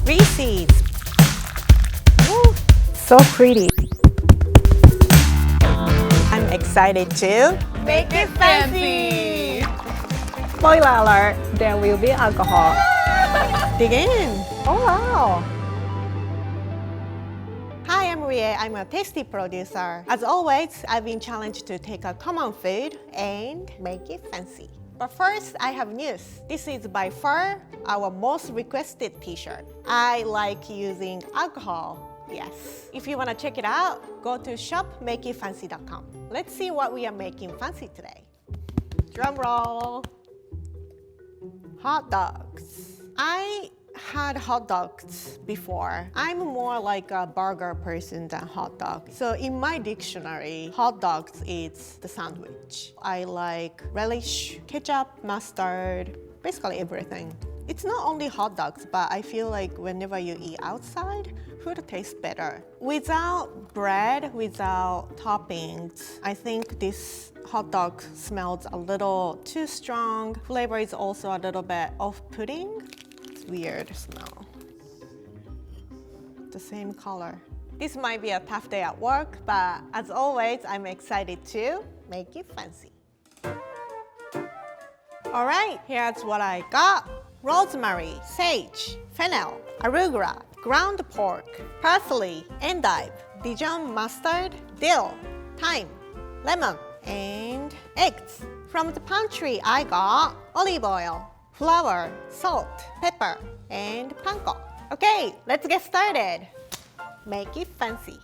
Reeses. Woo, so pretty. I'm excited to Make it fancy! Spoiler alert, there will be alcohol. Dig in. Oh wow. Hi, I'm Reese. I'm a tasty producer. As always, I've been challenged to take a common food and make it fancy. But first, I have news. This is by far our most requested t-shirt. I like using alcohol. Yes. If you want to check it out, go to shopmakeitfancy.com. Let's see what we are making fancy today. Drum roll. Hot dogs. I had hot dogs before. I'm more like a burger person than hot dog. So in my dictionary, hot dogs is the sandwich. I like relish, ketchup, mustard, basically everything. It's not only hot dogs, but I feel like whenever you eat outside, food tastes better. Without bread, without toppings, I think this hot dog smells a little too strong. Flavor is also a little bit off-putting. It's weird smell. The same color. This might be a tough day at work, but as always, I'm excited to make it fancy. All right, here's what I got. Rosemary, sage, fennel, arugula, ground pork, parsley, endive, Dijon mustard, dill, thyme, lemon, and eggs. From the pantry, I got olive oil, flour, salt, pepper, and panko. Okay, let's get started. Make it fancy.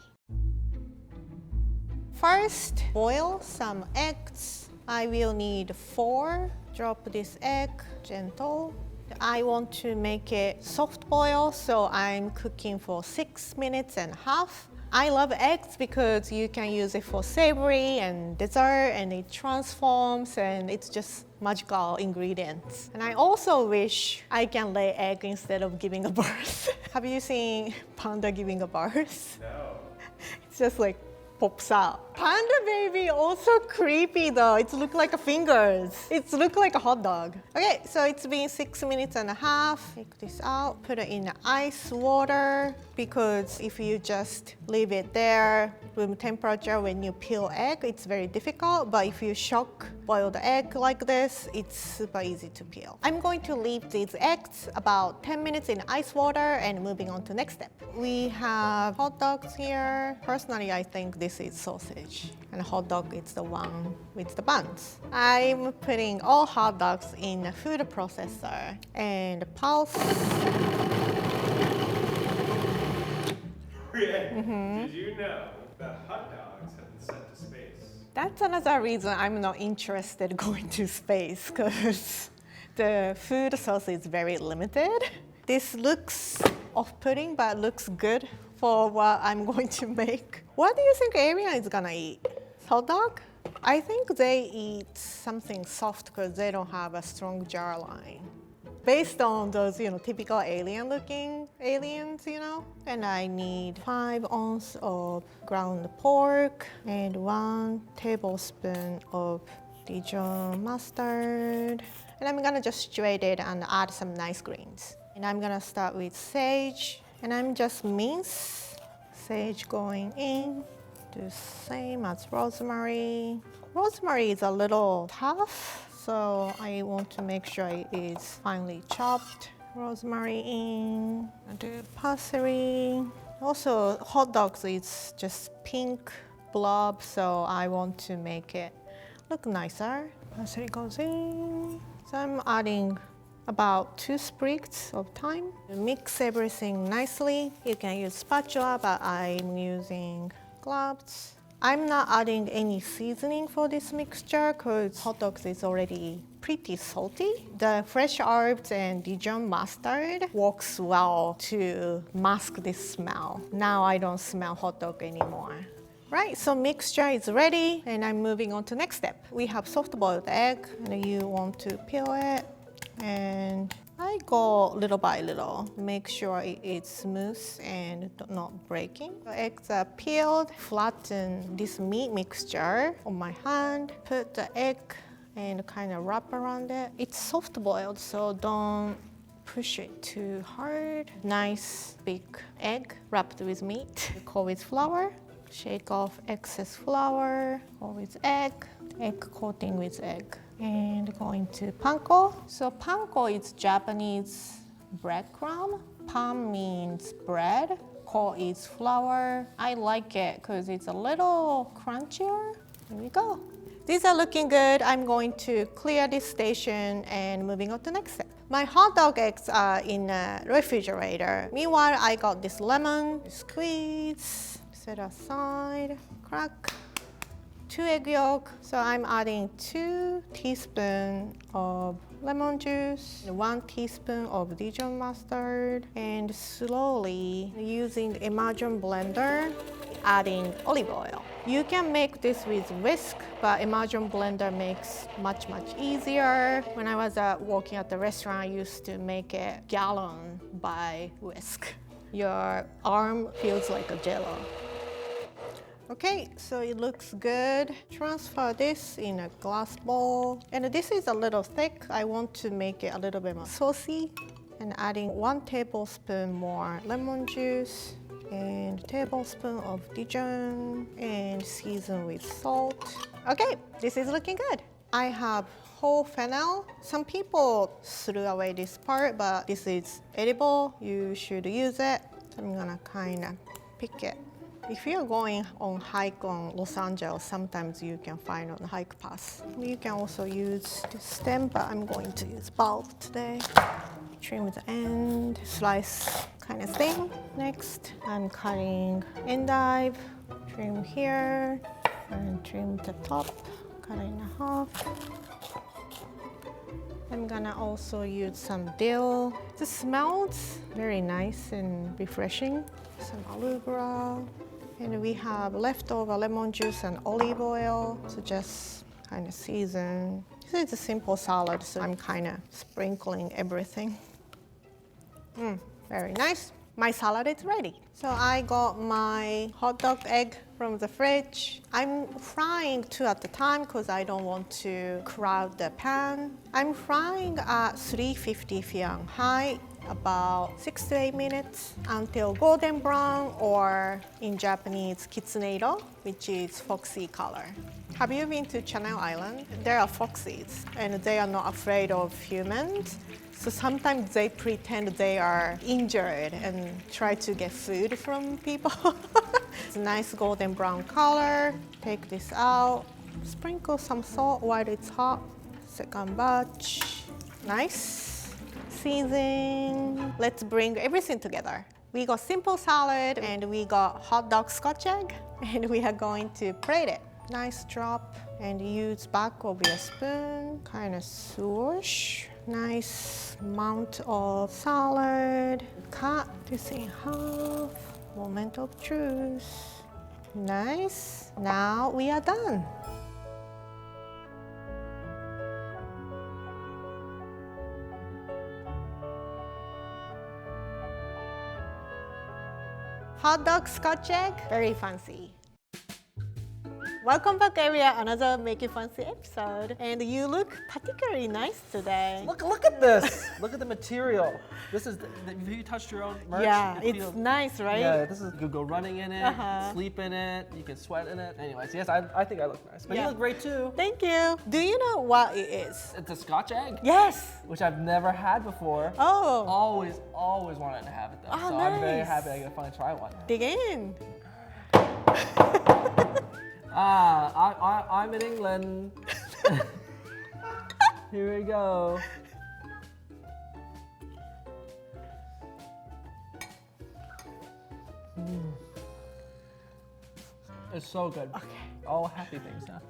First, boil some eggs. I will need 4. Drop this egg, gentle. I want to make it soft boil, so I'm cooking for 6 minutes and a half. I love eggs because you can use it for savory and dessert, and it transforms, and it's just magical ingredients. And I also wish I can lay egg instead of giving a birth. Have you seen panda giving a birth? No. It's just like pops out. Panda baby also creepy though. It looks like fingers. It looks like a hot dog. Okay, so it's been 6 minutes and a half. Take this out, put it in ice water, because if you just leave it there room temperature when you peel egg, it's very difficult. But if you shock boil the egg like this, it's super easy to peel. I'm going to leave these eggs about 10 minutes in ice water and moving on to next step. We have hot dogs here. Personally, I think this is sausage, and hot dog is the one with the buns. I'm putting all hot dogs in a food processor and pulse. Did you know that hot dogs have been sent to space? That's another reason I'm not interested going to space, because the food source is very limited. This looks off-putting, but looks good for what I'm going to make. What do you think alien is gonna eat? Hot dog? I think they eat something soft because they don't have a strong jawline. Based on those, typical alien-looking aliens, And I need 5 ounces of ground pork and 1 tablespoon of Dijon mustard. And I'm gonna just strain it and add some nice greens. And I'm gonna start with sage, and I'm just mince sage going in. Do the same as rosemary. Rosemary is a little tough, so I want to make sure it is finely chopped. Rosemary in. I do parsley. Also, hot dogs is just pink blob, so I want to make it look nicer. Parsley goes in. So I'm adding about 2 sprigs of thyme. Mix everything nicely. You can use spatula, but I'm using gloves. I'm not adding any seasoning for this mixture because hot dogs is already pretty salty. The fresh herbs and Dijon mustard works well to mask this smell. Now I don't smell hot dog anymore. Right, so mixture is ready, and I'm moving on to next step. We have soft boiled egg, and you want to peel it, and I go little by little, make sure it's smooth and not breaking. The eggs are peeled, flatten this meat mixture on my hand, put the egg and kind of wrap around it. It's soft boiled, so don't push it too hard. Nice big egg wrapped with meat. Coat with flour. Shake off excess flour. Coat with egg. Egg coating with egg. And going to panko. So panko is Japanese breadcrumb. Pan means bread. Ko is flour. I like it because it's a little crunchier. Here we go. These are looking good. I'm going to clear this station and moving on to the next step. My hot dog eggs are in the refrigerator. Meanwhile, I got this lemon. Squeeze, set aside, crack. 2 egg yolk. So I'm adding 2 teaspoons of lemon juice, 1 teaspoon of Dijon mustard, and slowly using the immersion blender, adding olive oil. You can make this with whisk, but immersion blender makes much easier. When I was working at the restaurant, I used to make a gallon by whisk. Your arm feels like a jello. Okay, so it looks good. Transfer this in a glass bowl. And this is a little thick. I want to make it a little bit more saucy. And adding 1 tablespoon more lemon juice and tablespoon of Dijon and season with salt. Okay, this is looking good. I have whole fennel. Some people threw away this part, but this is edible. You should use it. So I'm gonna kind of pick it. If you're going on hike on Los Angeles, sometimes you can find on the hike pass. You can also use the stem, but I'm going to use bulb today. Trim the end, slice kind of thing. Next, I'm cutting endive, trim here, and trim the top, cut it in half. I'm gonna also use some dill. This smells very nice and refreshing. Some arugula. And we have leftover lemon juice and olive oil, so just kind of season. This is a simple salad, so I'm kind of sprinkling everything. Very nice. My salad is ready. So I got my hot dog egg from the fridge. I'm frying 2 at a time because I don't want to crowd the pan. I'm frying at 350 Fahrenheit, about 6 to 8 minutes until golden brown, or in Japanese, kitsuneiro, which is foxy color. Have you been to Channel Island? There are foxes and they are not afraid of humans. So sometimes they pretend they are injured and try to get food from people. It's a nice golden brown color. Take this out. Sprinkle some salt while it's hot. Second batch. Nice. Season. Let's bring everything together. We got simple salad and we got hot dog scotch egg, and we are going to plate it. Nice drop, and use back of your spoon. Kind of swoosh. Nice amount of salad. Cut this in half. Moment of truth. Nice. Now we are done. Hot dog scotch egg, very fancy. Welcome back, area. Another Make It Fancy episode. And you look particularly nice today. Look at this. Look at the material. This is, have you touched your own merch? Yeah, it's nice, right? Yeah, this is, you could go running in it, sleep in it, you can sweat in it. Anyways, yes, I think I look nice. But you look great too. Thank you. Do you know what it is? It's a Scotch egg. Yes. Which I've never had before. Oh. Always wanted to have it though. Oh, so nice. I'm very happy I can finally try one. Dig in. I'm in England. Here we go. It's so good. Okay. All happy things now.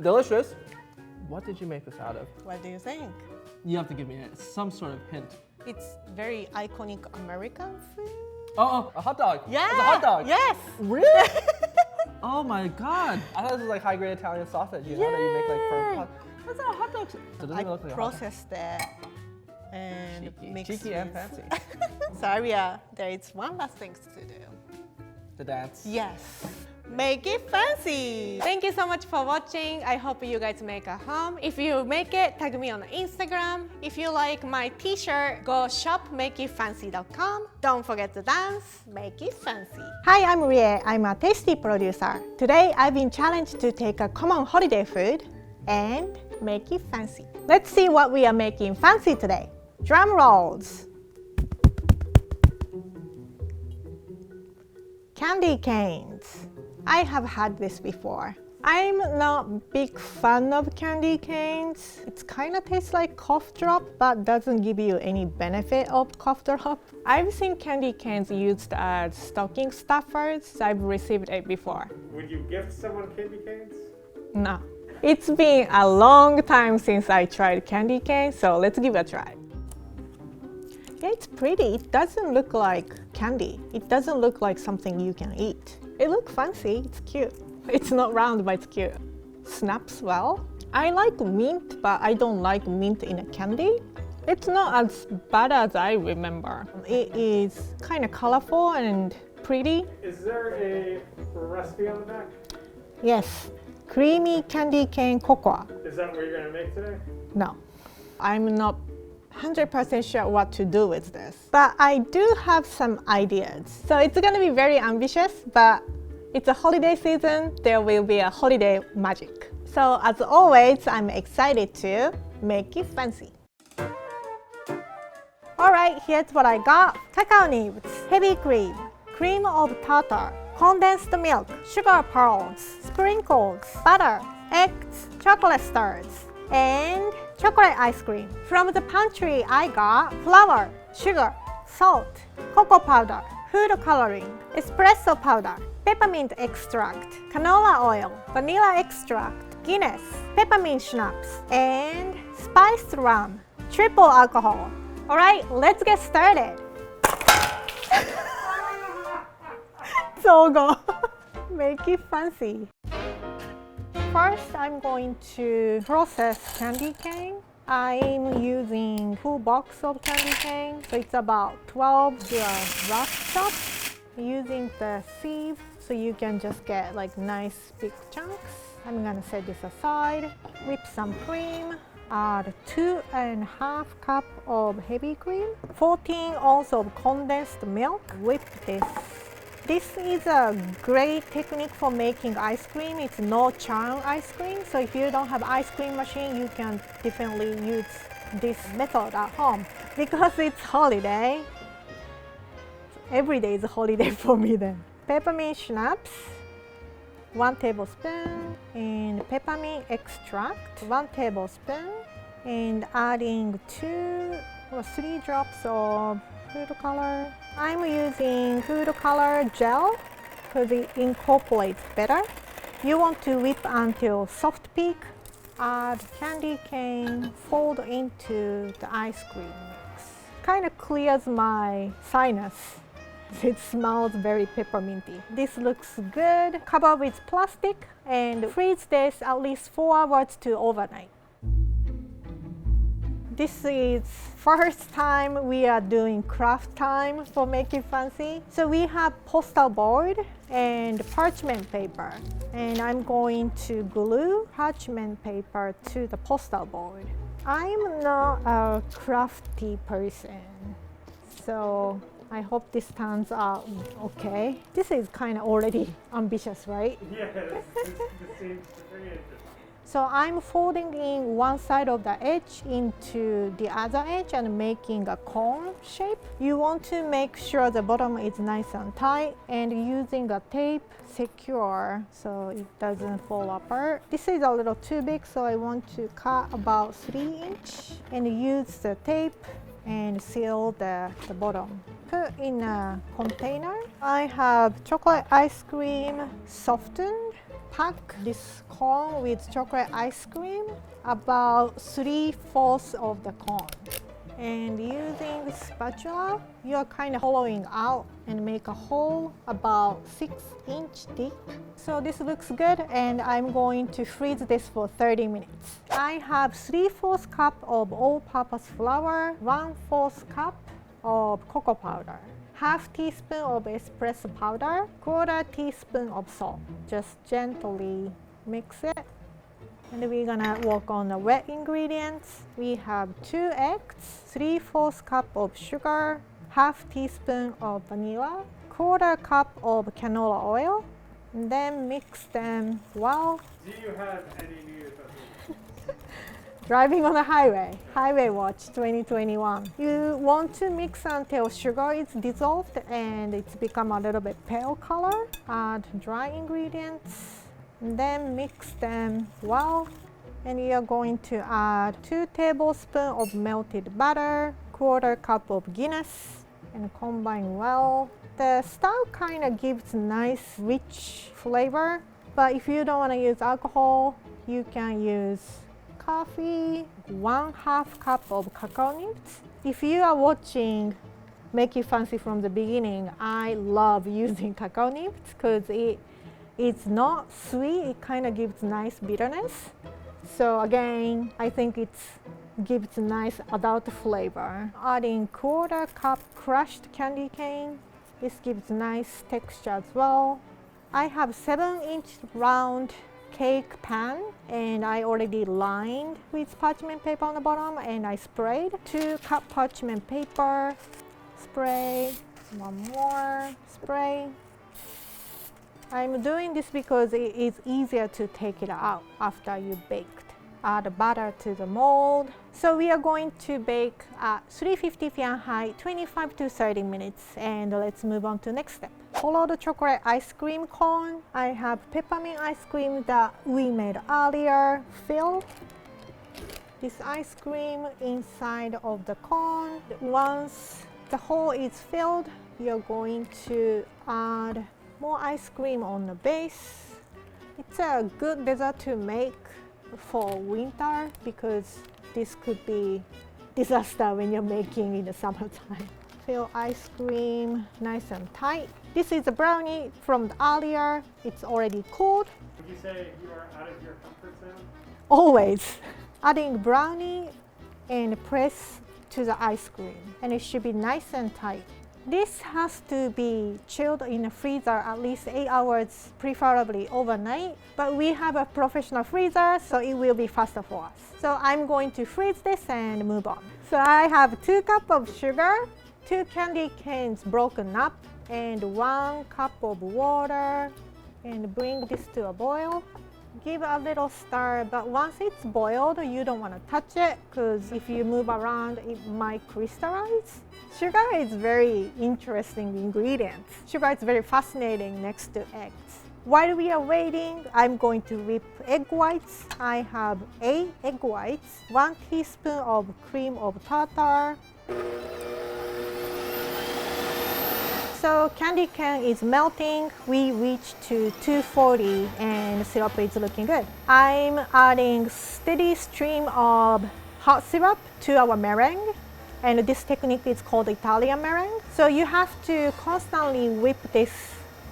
Delicious. What did you make this out of? What do you think? You have to give me some sort of hint. It's very iconic American food. Oh, a hot dog. Yeah. It's a hot dog. Yes. Really? Oh my God. I thought this was like high-grade Italian sausage, you know, that you make like for hot. That's not a hot dog. So it doesn't even look like processed it and mixed cheeky and with- fancy. So Aria, there is one last thing to do. The dance. Yes. Make it fancy. Thank you so much for watching. I hope you guys make a home. If you make it, tag me on Instagram. If you like my t-shirt, go shop makeitfancy.com. Don't forget to dance, make it fancy. Hi, I'm Rie. I'm a tasty producer. Today, I've been challenged to take a common holiday food and make it fancy. Let's see what we are making fancy today. Drum rolls. Candy canes. I have had this before. I'm not a big fan of candy canes. It kind of tastes like cough drop, but doesn't give you any benefit of cough drop. I've seen candy canes used as stocking stuffers, so I've received it before. Would you gift someone candy canes? No. It's been a long time since I tried candy cane, so let's give it a try. Yeah, it's pretty. It doesn't look like candy. It doesn't look like something you can eat. It looks fancy, it's cute. It's not round, but it's cute. Snaps well. I like mint, but I don't like mint in a candy. It's not as bad as I remember. It is kind of colorful and pretty. Is there a recipe on the back? Yes, creamy candy cane cocoa. Is that what you're going to make today? No, I'm not 100% sure what to do with this, but I do have some ideas. So it's gonna be very ambitious, but it's a holiday season, there will be a holiday magic. So as always, I'm excited to make it fancy. Alright, here's what I got. Cacao nibs, heavy cream, cream of tartar, condensed milk, sugar pearls, sprinkles, butter, eggs, chocolate stars, and chocolate ice cream. From the pantry, I got flour, sugar, salt, cocoa powder, food coloring, espresso powder, peppermint extract, canola oil, vanilla extract, Guinness, peppermint schnapps, and spiced rum, triple alcohol. Alright, let's get started. So go. Make it fancy. First, I'm going to process candy cane. I'm using full box of candy cane, so it's about 12 to a rough chop. Using the sieve, so you can just get like nice big chunks. I'm gonna set this aside. Whip some cream. Add 2.5 cups of heavy cream. 14 ounces of condensed milk. Whip this. This is a great technique for making ice cream. It's no churn ice cream. So if you don't have ice cream machine, you can definitely use this method at home. Because it's holiday, every day is a holiday for me then. Peppermint schnapps, 1 tablespoon, and peppermint extract, 1 tablespoon, and adding 2 or 3 drops of food color. I'm using food color gel because it incorporates better. You want to whip until soft peak. Add candy cane, fold into the ice cream mix. Kind of clears my sinus. It smells very pepperminty. This looks good. Cover with plastic and freeze this at least 4 hours to overnight. This is first time we are doing craft time for Make It Fancy. So we have postal board and parchment paper. And I'm going to glue parchment paper to the postal board. I'm not a crafty person, so I hope this turns out okay. This is kind of already ambitious, right? Yeah, this seems very interesting. So I'm folding in one side of the edge into the other edge and making a cone shape. You want to make sure the bottom is nice and tight and using a tape secure so it doesn't fall apart. This is a little too big, so I want to cut about 3 inches and use the tape and seal the bottom. Put in a container. I have chocolate ice cream softened. Pack this cone with chocolate ice cream, about 3/4 of the cone. And using the spatula, you're kind of hollowing out and make a hole about 6 inches deep. So this looks good, and I'm going to freeze this for 30 minutes. I have 3/4 cup of all-purpose flour, 1/4 cup of cocoa powder, half teaspoon of espresso powder, quarter teaspoon of salt. Just gently mix it. And we're gonna work on the wet ingredients. We have 2 eggs, 3/4 cup of sugar, half teaspoon of vanilla, quarter cup of canola oil, and then mix them well. Do you have any New Year's resolutions? Driving on the highway, Highway Watch 2021. You want to mix until sugar is dissolved and it's become a little bit pale color. Add dry ingredients. And then mix them well, and you're going to add 2 tablespoons of melted butter, quarter cup of Guinness, and combine well. The stout kind of gives nice rich flavor, but if you don't want to use alcohol, you can use coffee, 1/2 cup of cacao nibs. If you are watching Make You Fancy from the beginning, I love using cacao nibs because it's not sweet, it kind of gives nice bitterness. So again, I think it gives nice adult flavor. Adding quarter cup crushed candy cane. This gives nice texture as well. I have 7-inch round cake pan and I already lined with parchment paper on the bottom and I sprayed. 2 cup parchment paper, spray, 1 more, spray. I'm doing this because it is easier to take it out after you baked. Add butter to the mold. So we are going to bake at 350 Fahrenheit, 25 to 30 minutes. And let's move on to the next step. Follow the chocolate ice cream cone. I have peppermint ice cream that we made earlier. Fill this ice cream inside of the cone. Once the hole is filled, you're going to add more ice cream on the base. It's a good dessert to make for winter because this could be disaster when you're making in the summertime. Fill ice cream nice and tight. This is a brownie from the earlier. It's already cooled. Would you say you are out of your comfort zone? Always. Adding brownie and press to the ice cream, and it should be nice and tight. This has to be chilled in a freezer at least 8 hours, preferably overnight. But we have a professional freezer, so it will be faster for us. So I'm going to freeze this and move on. So I have 2 cups of sugar, 2 candy canes broken up, and 1 cup of water. And bring this to a boil. Give a little stir, but once it's boiled, you don't want to touch it because if you move around, it might crystallize. Sugar is very interesting ingredient. Sugar is very fascinating next to eggs. While we are waiting, I'm going to whip egg whites. I have 8 egg whites, 1 teaspoon of cream of tartar. So candy cane is melting. We reached to 240 and syrup is looking good. I'm adding steady stream of hot syrup to our meringue. And this technique is called Italian meringue. So you have to constantly whip this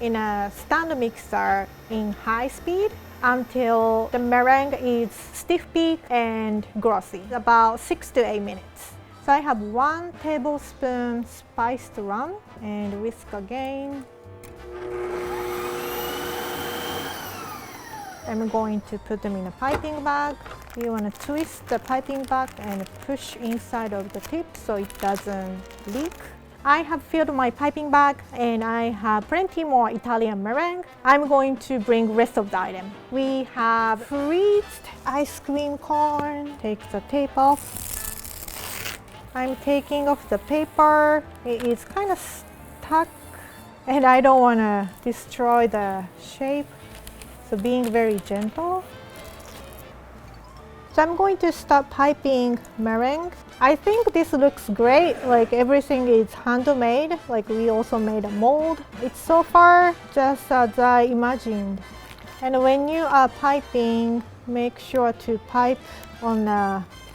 in a stand mixer in high speed until the meringue is stiff peak and glossy, about 6 to 8 minutes. So I have 1 tablespoon spiced rum and whisk again. I'm going to put them in a piping bag. You want to twist the piping bag and push inside of the tip so it doesn't leak. I have filled my piping bag and I have plenty more Italian meringue. I'm going to bring rest of the item. We have freezed ice cream cone. Take the tape off. I'm taking off the paper. It is kind of stuck and I don't want to destroy the shape. So being very gentle. So I'm going to start piping meringue. I think this looks great, like everything is handmade, like we also made a mold. It's so far just as I imagined. And when you are piping, make sure to pipe on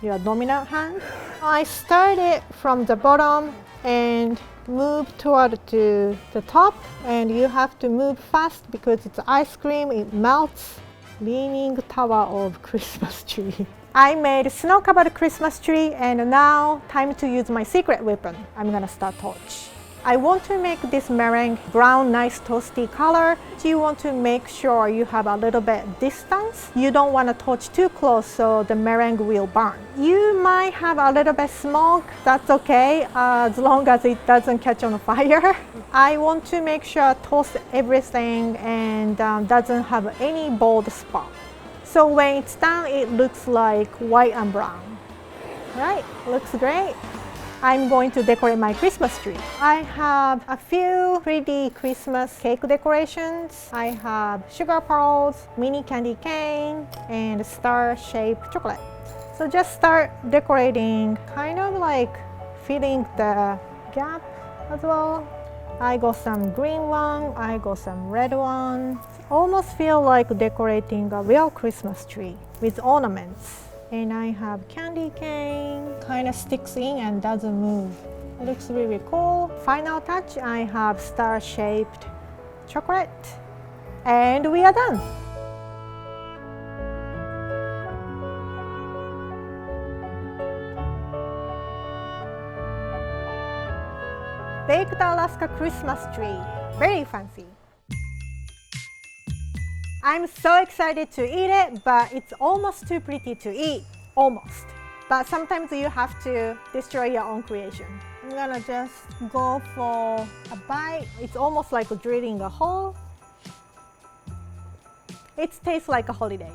your dominant hand. I started from the bottom and move toward to the top, and you have to move fast because it's ice cream, it melts. Leaning tower of Christmas tree. I made snow-covered Christmas tree, and now time to use my secret weapon. I'm gonna start torch. I want to make this meringue brown, nice toasty color. You want to make sure you have a little bit distance. You don't want to touch too close so the meringue will burn. You might have a little bit smoke, that's okay, as long as it doesn't catch on fire. I want to make sure I toast everything and doesn't have any bold spot. So when it's done, it looks like white and brown. Right, looks great. I'm going to decorate my Christmas tree. I have a few pretty Christmas cake decorations. I have sugar pearls, mini candy cane, and star-shaped chocolate. So just start decorating, kind of like filling the gap as well. I got some green one, I got some red one. Almost feel like decorating a real Christmas tree with ornaments. And I have candy cane, kind of sticks in and doesn't move. It looks really cool. Final touch, I have star-shaped chocolate. And we are done. Baked Alaska Christmas tree, very fancy. I'm so excited to eat it, but it's almost too pretty to eat, almost. But sometimes you have to destroy your own creation. I'm gonna just go for a bite. It's almost like drilling a hole. It tastes like a holidays.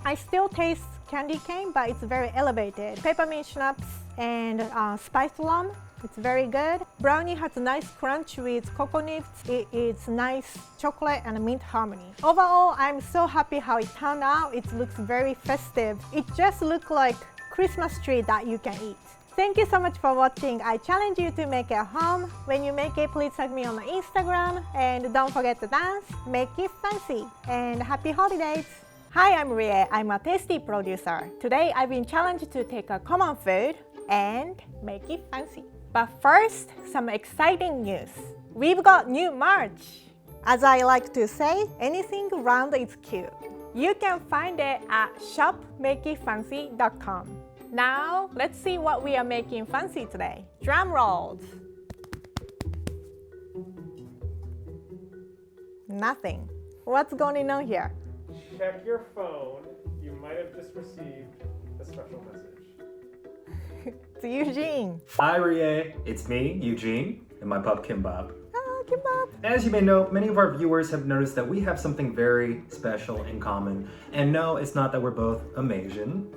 I still taste candy cane, but it's very elevated. Peppermint schnapps and spiced rum. It's very good. Brownie has a nice crunch with cocoa nibs. It is nice chocolate and mint harmony. Overall, I'm so happy how it turned out. It looks very festive. It just looks like Christmas tree that you can eat. Thank you so much for watching. I challenge you to make it at home. When you make it, please tag me on Instagram. And don't forget to dance, make it fancy. And happy holidays! Hi, I'm Reese. I'm a tasty producer. Today, I've been challenged to take a common food and make it fancy. But first, some exciting news. We've got new merch. As I like to say, anything round is cute. You can find it at shopmakeitfancy.com. Now, let's see what we are making fancy today. Drum rolls. Nothing. What's going on here? Check your phone. You might have just received a special message. It's Eugene. Hi Rie, it's me, Eugene, and my pup Kimbap. Oh, Kimbap. As you may know, many of our viewers have noticed that we have something very special in common. And no, it's not that we're both Amazing.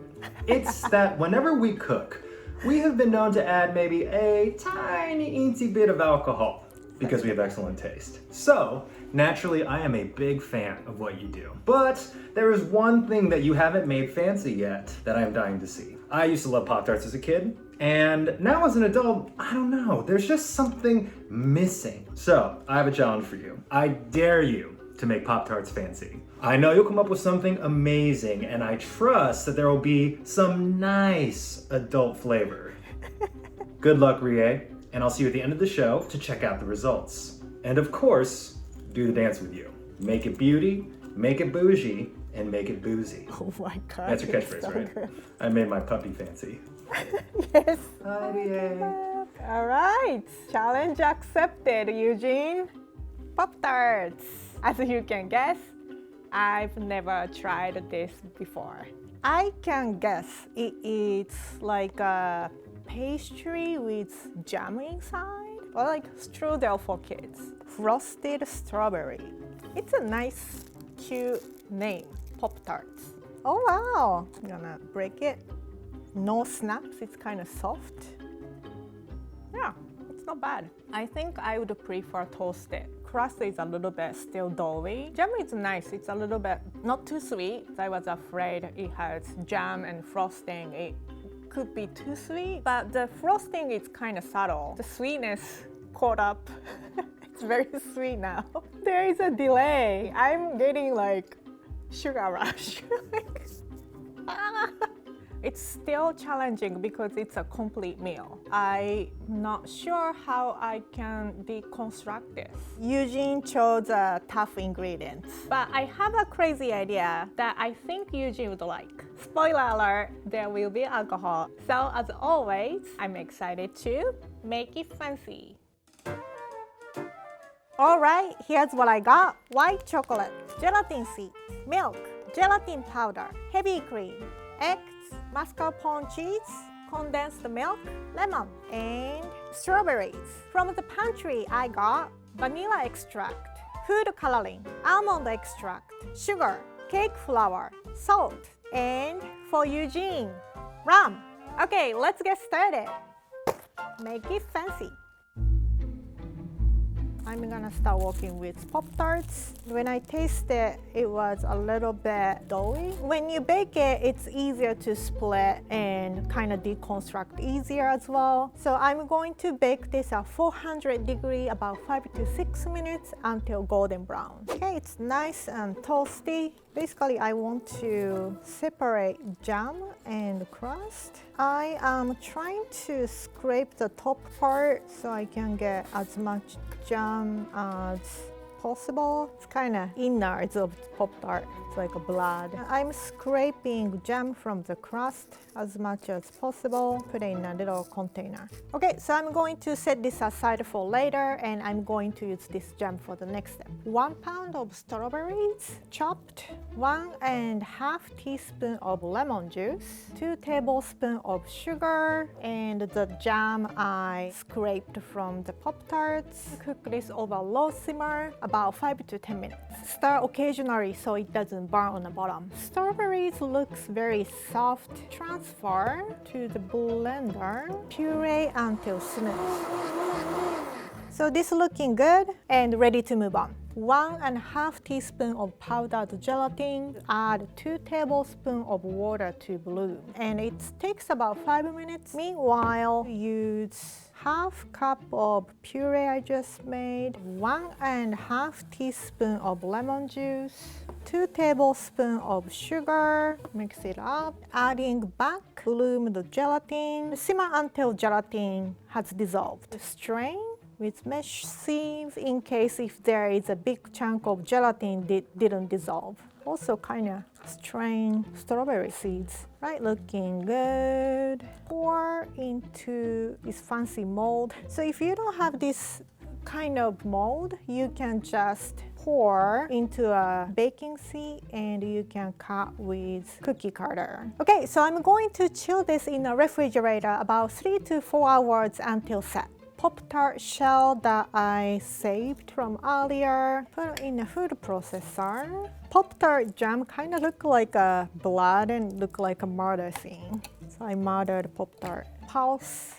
It's that whenever we cook, we have been known to add maybe a tiny eensy bit of alcohol because we have excellent taste. So, naturally, I am a big fan of what you do. But there is one thing that you haven't made fancy yet that I'm dying to see. I used to love Pop-Tarts as a kid, and now as an adult, I don't know, there's just something missing. So, I have a challenge for you. I dare you to make Pop-Tarts fancy. I know you'll come up with something amazing, and I trust that there will be some nice adult flavor. Good luck, Rie, and I'll see you at the end of the show to check out the results. And of course, do the dance with you. Make it beauty, make it bougie, and make it boozy. Oh my God. That's your catchphrase, so right? good. I made my puppy fancy. Yes. Hi, Rie. All right. Challenge accepted, Eugene. Pop-Tarts. As you can guess, I've never tried this before. I can guess it is like a pastry with jam inside, or like strudel for kids. Frosted strawberry. It's a nice, cute name, Pop-Tarts. Oh wow, I'm gonna break it. No snaps, it's kind of soft. Yeah, it's not bad. I think I would prefer toasted. Crust is a little bit still doughy. Jam is nice, it's a little bit not too sweet. I was afraid it has jam and frosting. It could be too sweet, but the frosting is kind of subtle. The sweetness caught up. It's very sweet now. There is a delay. I'm getting like sugar rush. It's still challenging because it's a complete meal. I'm not sure how I can deconstruct this. Eugene chose a tough ingredient, but I have a crazy idea that I think Eugene would like. Spoiler alert, there will be alcohol. So as always, I'm excited to make it fancy. All right, here's what I got. White chocolate, gelatin seed, milk, gelatin powder, heavy cream, eggs, mascarpone cheese, condensed milk, lemon, and strawberries. From the pantry, I got vanilla extract, food coloring, almond extract, sugar, cake flour, salt, and for Eugene, rum. Okay, let's get started. Make it fancy. I'm gonna start working with Pop-Tarts. When I tasted it, it was a little bit doughy. When you bake it, it's easier to split and kind of deconstruct easier as well. So I'm going to bake this at 400 degrees about 5 to 6 minutes until golden brown. Okay, it's nice and toasty. Basically, I want to separate jam and crust. I am trying to scrape the top part so I can get as much jam as possible. It's kind of innards of Pop-Tart. It's like a blood. I'm scraping jam from the crust as much as possible. Put it in a little container. Okay, so I'm going to set this aside for later, and I'm going to use this jam for the next step. 1 pound of strawberries, chopped, 1.5 teaspoon of lemon juice, 2 tablespoons of sugar, and the jam I scraped from the Pop-Tarts. Cook this over low simmer about 5 to 10 minutes. Stir occasionally so it doesn't burn on the bottom. Strawberries looks very soft. Transfer to the blender. Puree until smooth. So this looking good and ready to move on. 1.5 teaspoon of powdered gelatin. Add 2 tablespoons of water to bloom. And it takes about 5 minutes. Meanwhile, use half cup of puree I just made, 1.5 teaspoon of lemon juice, 2 tablespoons of sugar, mix it up, adding back bloomed gelatin, simmer until gelatin has dissolved. Strain with mesh sieve in case if there is a big chunk of gelatin that didn't dissolve. Also kind of strain strawberry seeds. Right, looking good. Pour into this fancy mold. So if you don't have this kind of mold, you can just pour into a baking sheet and you can cut with cookie cutter. Okay, so I'm going to chill this in a refrigerator about 3 to 4 hours until set. Pop-Tart shell that I saved from earlier, put in a food processor. Pop-Tart jam kind of look like a blood and look like a murder scene. So I murdered Pop-Tart. Pulse.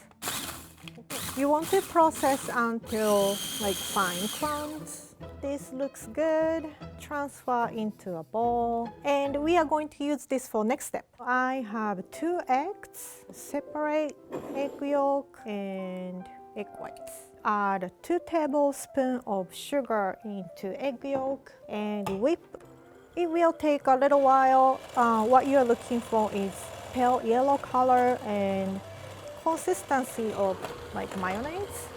You want to process until like fine crumbs. This looks good. Transfer into a bowl. And we are going to use this for next step. I have 2 eggs. Separate egg yolk and egg whites. Add 2 tablespoons of sugar into egg yolk and whip. It will take a little while. What you're looking for is pale yellow color and consistency of like mayonnaise.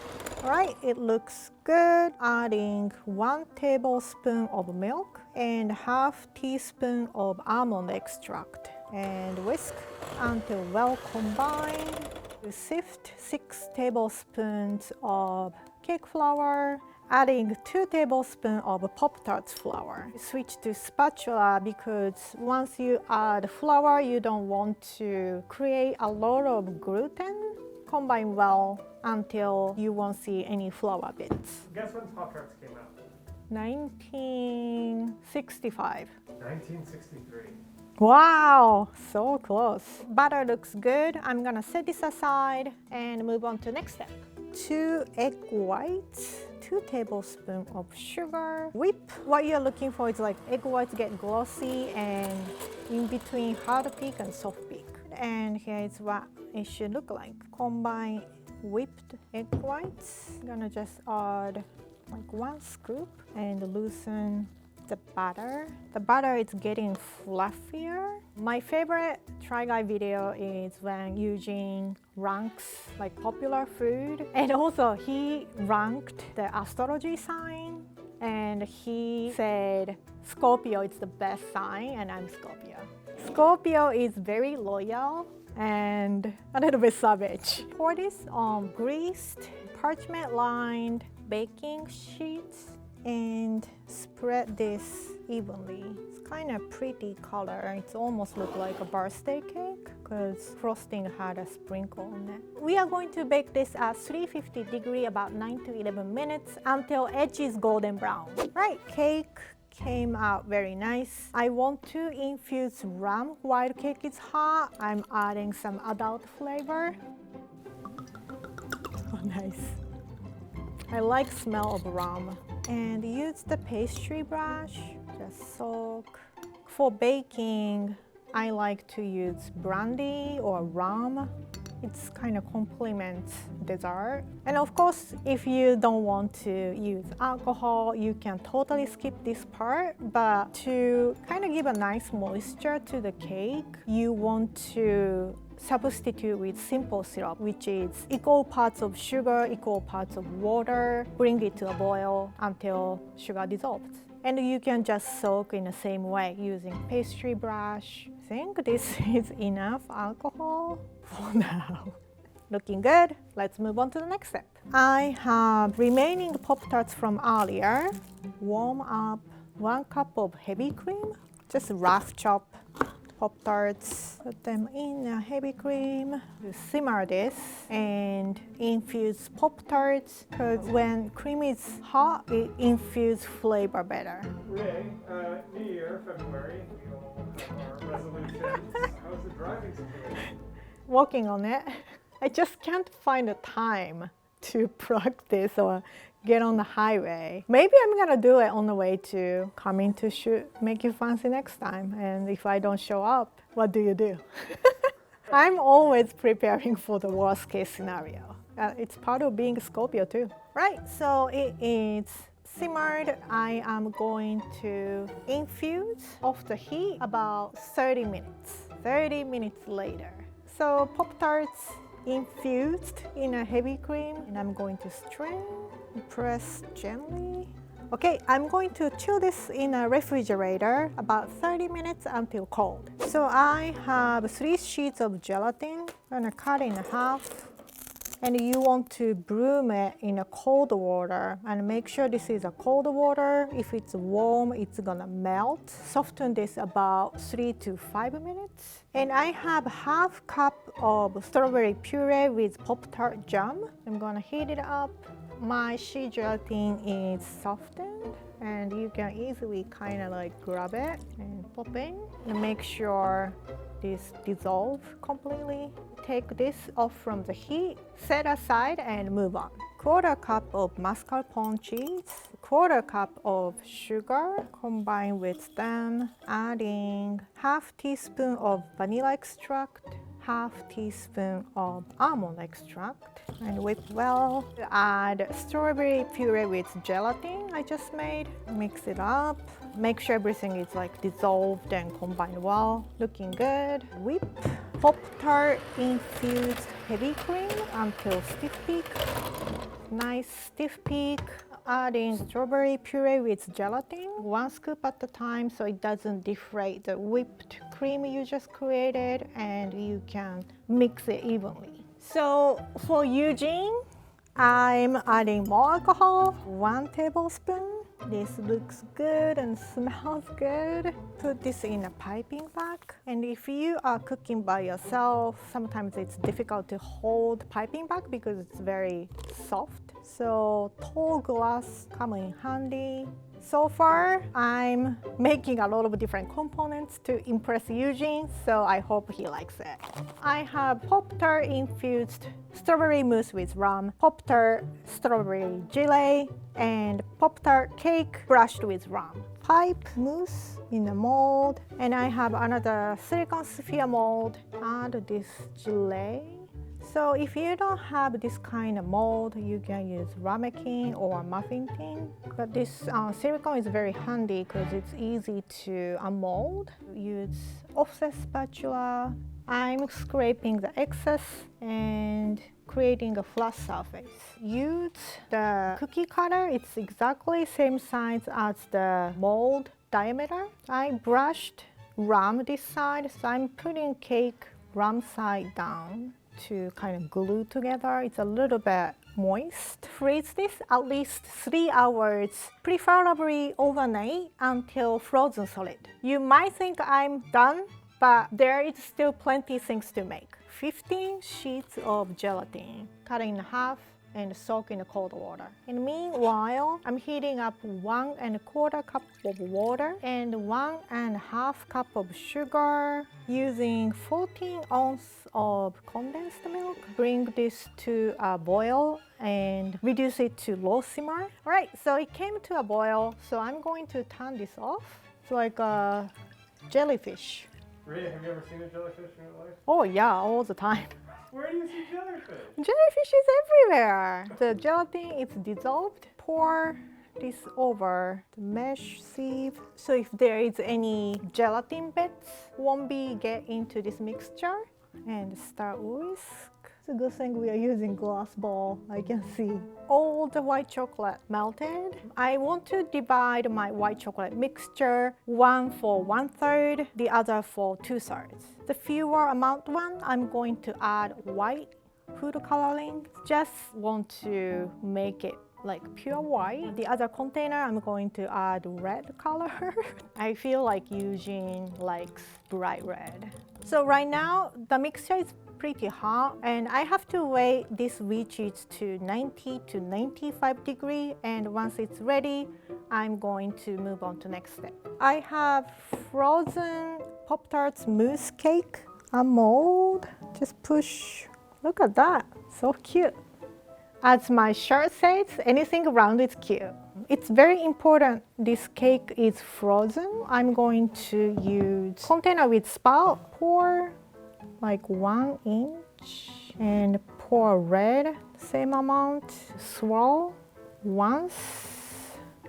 All right, it looks good. Adding 1 tablespoon of milk and half teaspoon of almond extract and whisk until well combined. Sift 6 tablespoons of cake flour, adding 2 tablespoons of Pop-Tarts flour. Switch to spatula because once you add flour, you don't want to create a lot of gluten. Combine well until you won't see any flour bits. Guess when Pop-Tarts came out? 1965. 1963. Wow, so close. Butter looks good. I'm gonna set this aside and move on to next step. 2 egg whites, 2 tablespoons of sugar. Whip. What you're looking for is like egg whites get glossy and in between hard peak and soft peak. And here is what it should look like. Combine whipped egg whites. I'm gonna just add like 1 scoop and loosen the butter. The butter is getting fluffier. My favorite Try Guy video is when Eugene ranks like popular food, and also he ranked the astrology sign and he said Scorpio is the best sign and I'm Scorpio. Scorpio is very loyal and a little bit savage. Pour this on greased, parchment lined baking sheets and spread this evenly. It's kind of pretty color. It's almost look like a birthday cake because frosting had a sprinkle on it. We are going to bake this at 350 degree about 9 to 11 minutes until edge is golden brown. Right, cake came out very nice. I want to infuse rum while cake is hot. I'm adding some adult flavor. Oh, nice. I like smell of rum. And use the pastry brush, just soak. For baking, I like to use brandy or rum. It's kind of complements dessert. And of course, if you don't want to use alcohol, you can totally skip this part. But to kind of give a nice moisture to the cake, you want to substitute with simple syrup, which is equal parts of sugar, equal parts of water. Bring it to a boil until sugar dissolves. And you can just soak in the same way using pastry brush. I think this is enough alcohol for now. Looking good. Let's move on to the next step. I have remaining Pop-Tarts from earlier. Warm up 1 cup of heavy cream. Just rough chop Pop-Tarts, put them in a heavy cream, simmer this and infuse Pop-Tarts because when cream is hot, it infuses flavor better. Ray, New Year, February, we all have our resolutions. How's the driving situation? Working on it. I just can't find the time to practice or get on the highway. Maybe I'm gonna do it on the way to coming to shoot Make You Fancy next time. And if I don't show up, what do you do? I'm always preparing for the worst case scenario. It's part of being a Scorpio too. Right, so it is simmered. I am going to infuse off the heat about 30 minutes. 30 minutes later. So Pop-Tarts infused in a heavy cream and I'm going to strain. Press gently. Okay, I'm going to chill this in a refrigerator about 30 minutes until cold. So I have 3 sheets of gelatin. I'm gonna cut in half. And you want to broom it in a cold water and make sure this is a cold water. If it's warm, it's gonna melt. Soften this about 3 to 5 minutes. And I have half cup of strawberry puree with Pop-Tart jam. I'm gonna heat it up. My sheet gelatin is softened and you can easily kind of like grab it and pop in and make sure this dissolve completely. Take this off from the heat, set aside and move on. 1/4 cup of mascarpone cheese, 1/4 cup of sugar, combine with them, adding 1/2 teaspoon of vanilla extract, 1/2 teaspoon of almond extract, and whip well. Add strawberry puree with gelatin I just made. Mix it up. Make sure everything is like dissolved and combined well. Looking good. Whip. Pop-Tart infused heavy cream until stiff peak. Nice stiff peak. Adding strawberry puree with gelatin, 1 scoop at a time so it doesn't deflate the whipped cream you just created, and you can mix it evenly. So for Eugene, I'm adding more alcohol, 1 tablespoon. This looks good and smells good. Put this in a piping bag. And if you are cooking by yourself, sometimes it's difficult to hold piping bag because it's very soft. So tall glass come in handy. So far, I'm making a lot of different components to impress Eugene, so I hope he likes it. I have Pop-Tart infused strawberry mousse with rum, Pop-Tart strawberry jelly, and Pop-Tart cake brushed with rum. Pipe mousse in a mold, and I have another silicone sphere mold. Add this jelly. So if you don't have this kind of mold, you can use ramekin or muffin tin. But this silicone is very handy because it's easy to unmold. Use offset spatula. I'm scraping the excess and creating a flat surface. Use the cookie cutter. It's exactly same size as the mold diameter. I brushed rum this side, so I'm putting cake rum side down to kind of glue together. It's a little bit moist. Freeze this at least 3 hours, preferably overnight until frozen solid. You might think I'm done, but there is still plenty things to make. 15 sheets of gelatin, cut in half and soak in cold water. And meanwhile, I'm heating up 1 1/4 cup of water and 1 1/2 cup of sugar using 14 ounces of condensed milk. Bring this to a boil and reduce it to low simmer. All right, so it came to a boil, so I'm going to turn this off. It's like a jellyfish. Rhea, have you ever seen a jellyfish in your life? Oh yeah, all the time. Where do you see jellyfish? Jellyfish is everywhere. The gelatin is dissolved. Pour this over the mesh sieve. So if there is any gelatin bits, won't be get into this mixture. And start whisk. It's a good thing we are using glass bowl, I can see. All the white chocolate melted. I want to divide my white chocolate mixture, one for 1/3, the other for 2/3. The fewer amount one, I'm going to add white food coloring. Just want to make it like pure white. The other container, I'm going to add red color. I feel like Eugene likes bright red. So right now, the mixture is pretty hot and I have to wait this reaches to 90 to 95 degrees, and once it's ready, I'm going to move on to next step. I have frozen Pop-Tarts mousse cake, a mold. Just push, look at that, so cute. As my shirt says, anything around is cute. It's very important this cake is frozen. I'm going to use container with spout. Pour like 1 inch and pour red, same amount. Swirl once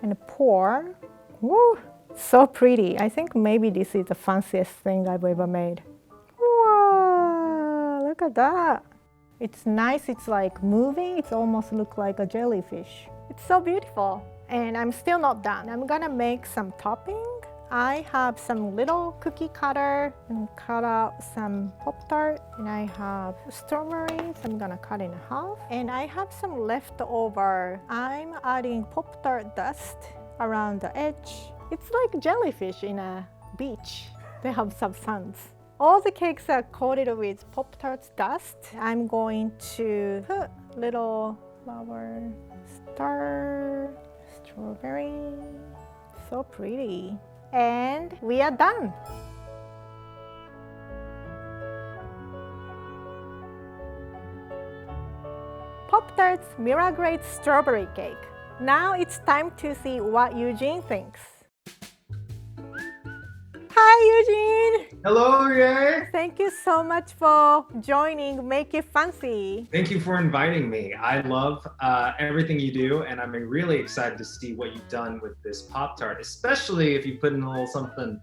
and pour. Woo, so pretty. I think maybe this is the fanciest thing I've ever made. Wow, look at that. It's nice, it's like moving, it almost looks like a jellyfish. It's so beautiful. And I'm still not done. I'm gonna make some topping. I have some little cookie cutter and cut out some Pop-Tart. And I have strawberries, I'm gonna cut in half. And I have some leftover. I'm adding Pop-Tart dust around the edge. It's like jellyfish in a beach. They have substance. All the cakes are coated with Pop-Tarts dust. I'm going to put little flower star, strawberry. So pretty. And we are done. Pop-Tarts Miragrate Strawberry Cake. Now it's time to see what Eugene thinks. Hi Eugene! Hello, Rie. Thank you so much for joining Make It Fancy. Thank you for inviting me. I love everything you do, and I'm really excited to see what you've done with this Pop-Tart, especially if you put in a little something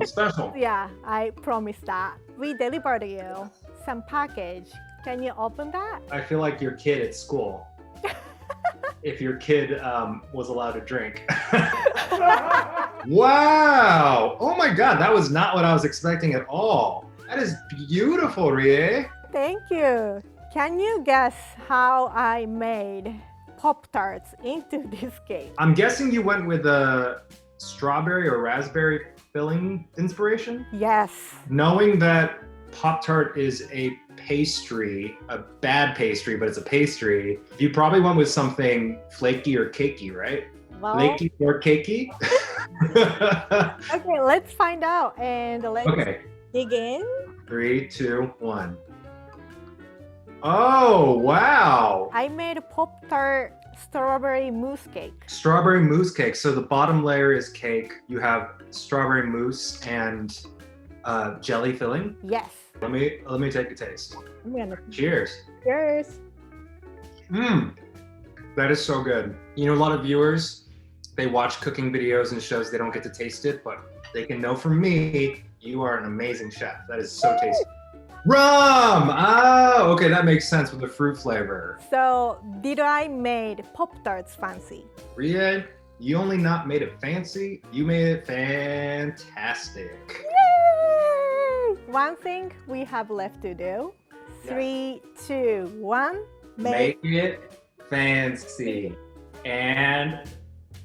special. Yeah, I promise that. We delivered you some package. Can you open that? I feel like your kid at school. If your kid was allowed to drink. Wow! Oh my God, that was not what I was expecting at all. That is beautiful, Rie. Thank you. Can you guess how I made Pop-Tarts into this cake? I'm guessing you went with a strawberry or raspberry filling inspiration? Yes. Knowing that Pop-Tart is a pastry, a bad pastry, but it's a pastry, you probably went with something flaky or cakey, right? Well, Flaky or cakey? okay, let's find out and let's dig in. 3, 2, 1. Oh, wow. I made a Pop-Tart strawberry mousse cake. Strawberry mousse cake. So the bottom layer is cake. You have strawberry mousse and jelly filling. Yes. Let me take a taste. I'm gonna Cheers. cheers. Mmm. That is so good. You know, a lot of viewers, they watch cooking videos and shows, they don't get to taste it, but they can know from me, you are an amazing chef. That is so tasty. Rum! Oh, okay, that makes sense with the fruit flavor. So, did I made Pop-Tarts fancy? Rie, you only not made it fancy, you made it fantastic. Yay! One thing we have left to do. 3, 2, 1. Make it fancy and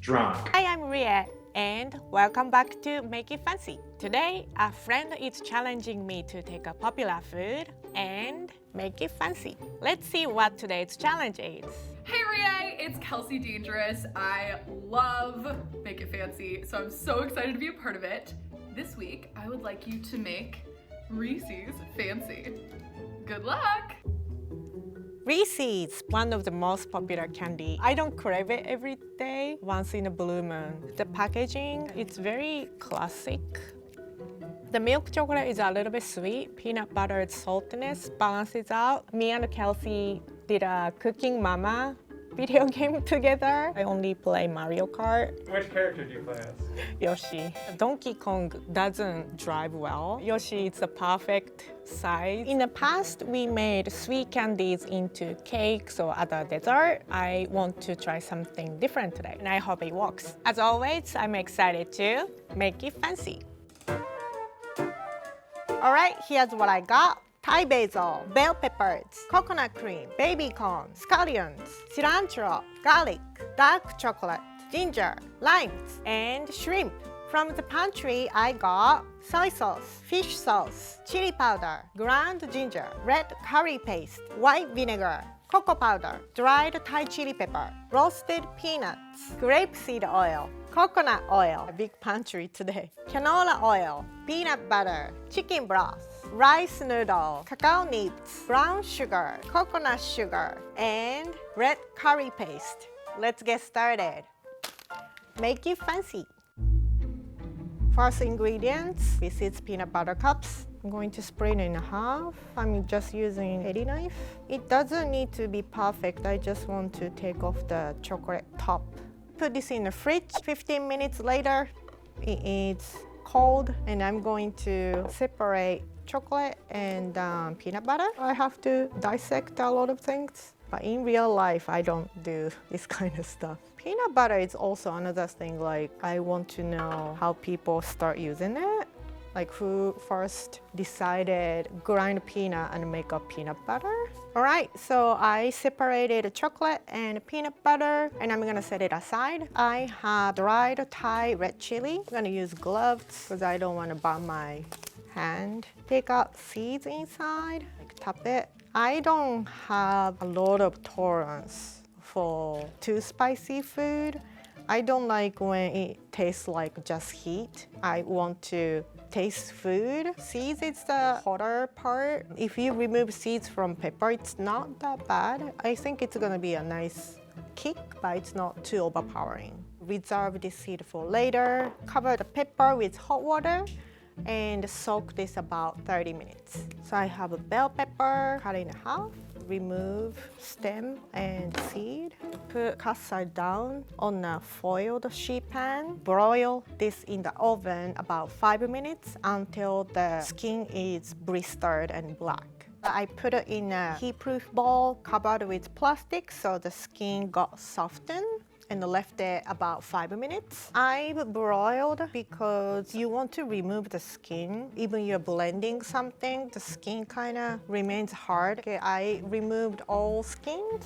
drunk. Hi, I'm Reese, and welcome back to Make It Fancy. Today, a friend is challenging me to take a popular food and make it fancy. Let's see what today's challenge is. Hey Rie, it's Kelsey Dangerous. I love Make It Fancy, so I'm so excited to be a part of it. This week, I would like you to make Reese's fancy. Good luck! Reese's, one of the most popular candy. I don't crave it every day, once in a blue moon. The packaging, it's very classic. The milk chocolate is a little bit sweet. Peanut butter's saltiness balances out. Me and Kelsey did a Cooking Mama video game together. I only play Mario Kart. Which character do you play as? Yoshi. Donkey Kong doesn't drive well. Yoshi is the perfect size. In the past, we made sweet candies into cakes or other dessert. I want to try something different today, and I hope it works. As always, I'm excited to make it fancy. All right, here's what I got. Thai basil, bell peppers, coconut cream, baby corn, scallions, cilantro, garlic, dark chocolate, ginger, limes, and shrimp. From the pantry, I got soy sauce, fish sauce, chili powder, ground ginger, red curry paste, white vinegar, cocoa powder, dried Thai chili pepper, roasted peanuts, grapeseed oil, coconut oil, a big pantry today, canola oil, peanut butter, chicken broth, rice noodle, cacao nibs, brown sugar, coconut sugar, and red curry paste. Let's get started. Make it fancy. First ingredients, this is peanut butter cups. I'm going to split it in half. I'm just using 80 knife. It doesn't need to be perfect. I just want to take off the chocolate top. Put this in the fridge. 15 minutes later, it is cold, and I'm going to separate chocolate and peanut butter. I have to dissect a lot of things, but in real life, I don't do this kind of stuff. Peanut butter is also another thing, like I want to know how people start using it. Like who first decided grind peanut and make a peanut butter. All right, so I separated chocolate and peanut butter, and I'm gonna set it aside. I have dried Thai red chili. I'm gonna use gloves because I don't wanna burn my hand. Take out seeds inside, like tap it. I don't have a lot of tolerance for too spicy food. I don't like when it tastes like just heat. I want to taste food. Seeds is the hotter part. If you remove seeds from pepper, it's not that bad. I think it's gonna be a nice kick, but it's not too overpowering. Reserve this seed for later. Cover the pepper with hot water and soak this about 30 minutes. So I have a bell pepper cut in half. Remove stem and seed. Put cast side down on a foiled sheet pan. Broil this in the oven about 5 minutes until the skin is blistered and black. I put it in a heat-proof bowl covered with plastic so the skin got softened, and left it about 5 minutes. I've broiled because you want to remove the skin. Even you're blending something, the skin kind of remains hard. Okay, I removed all skins,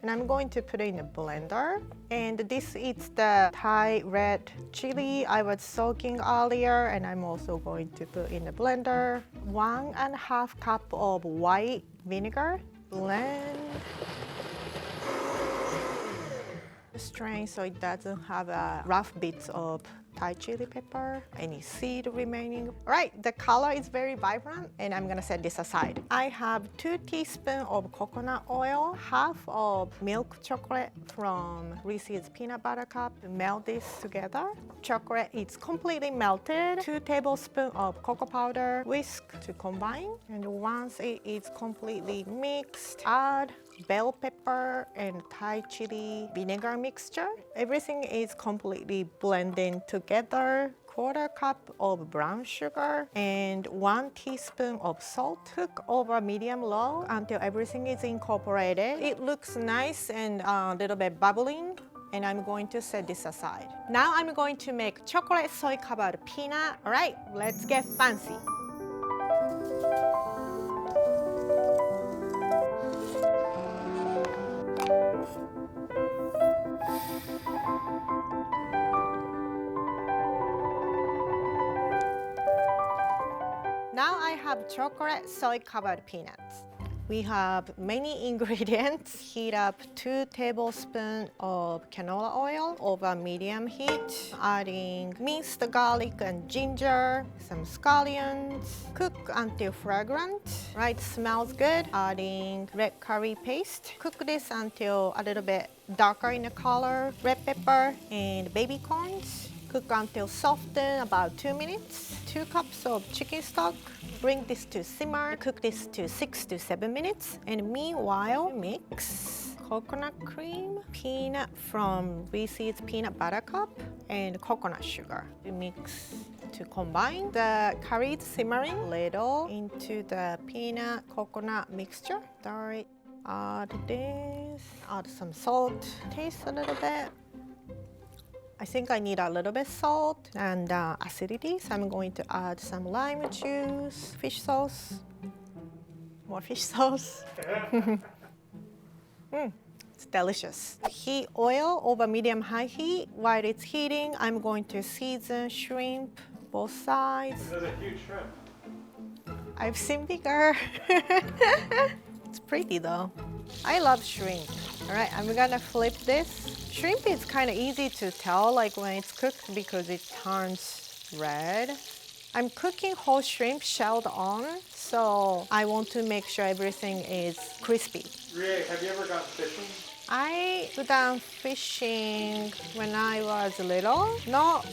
and I'm going to put it in a blender. And this is the Thai red chili I was soaking earlier, and I'm also going to put in the blender. 1.5 cup of white vinegar. Blend. Strain so it doesn't have rough bits of Thai chili pepper, any seed remaining. All right, the color is very vibrant, and I'm gonna set this aside. I have 2 teaspoons of coconut oil, half of milk chocolate from Reese's peanut butter cup. Melt this together. Chocolate is completely melted. 2 tablespoons of cocoa powder. Whisk to combine. And once it is completely mixed, add bell pepper and Thai chili vinegar mixture. Everything is completely blending together. 1/4 cup of brown sugar and 1 teaspoon of salt. Cook over medium-low until everything is incorporated. It looks nice and a little bit bubbling, and I'm going to set this aside. Now I'm going to make chocolate soy covered peanut. All right, let's get fancy. have chocolate soy covered peanuts. We have many ingredients. Heat up 2 tablespoons of canola oil over medium heat, adding minced garlic and ginger, some scallions. Cook until fragrant. Right, smells good. Adding red curry paste. Cook this until a little bit darker in the color. Red pepper and baby corns. Cook until soften, about 2 minutes. 2 cups of chicken stock. Bring this to simmer. Cook this to 6 to 7 minutes. And meanwhile, mix coconut cream, peanut from Reese's peanut butter cup, and coconut sugar. Mix to combine. The curry is simmering. Ladle into the peanut coconut mixture. Stir it. Add this. Add some salt. Taste a little bit. I think I need a little bit salt and acidity, so I'm going to add some lime juice, fish sauce, more fish sauce. It's delicious. Heat oil over medium-high heat. While it's heating, I'm going to season shrimp, both sides. Those are huge shrimp. I've seen bigger. It's pretty though. I love shrimp. All right, I'm gonna flip this. Shrimp is kind of easy to tell like when it's cooked because it turns red. I'm cooking whole shrimp shelled on, so I want to make sure everything is crispy. Rie, have you ever gone fishing? I began fishing when I was little, not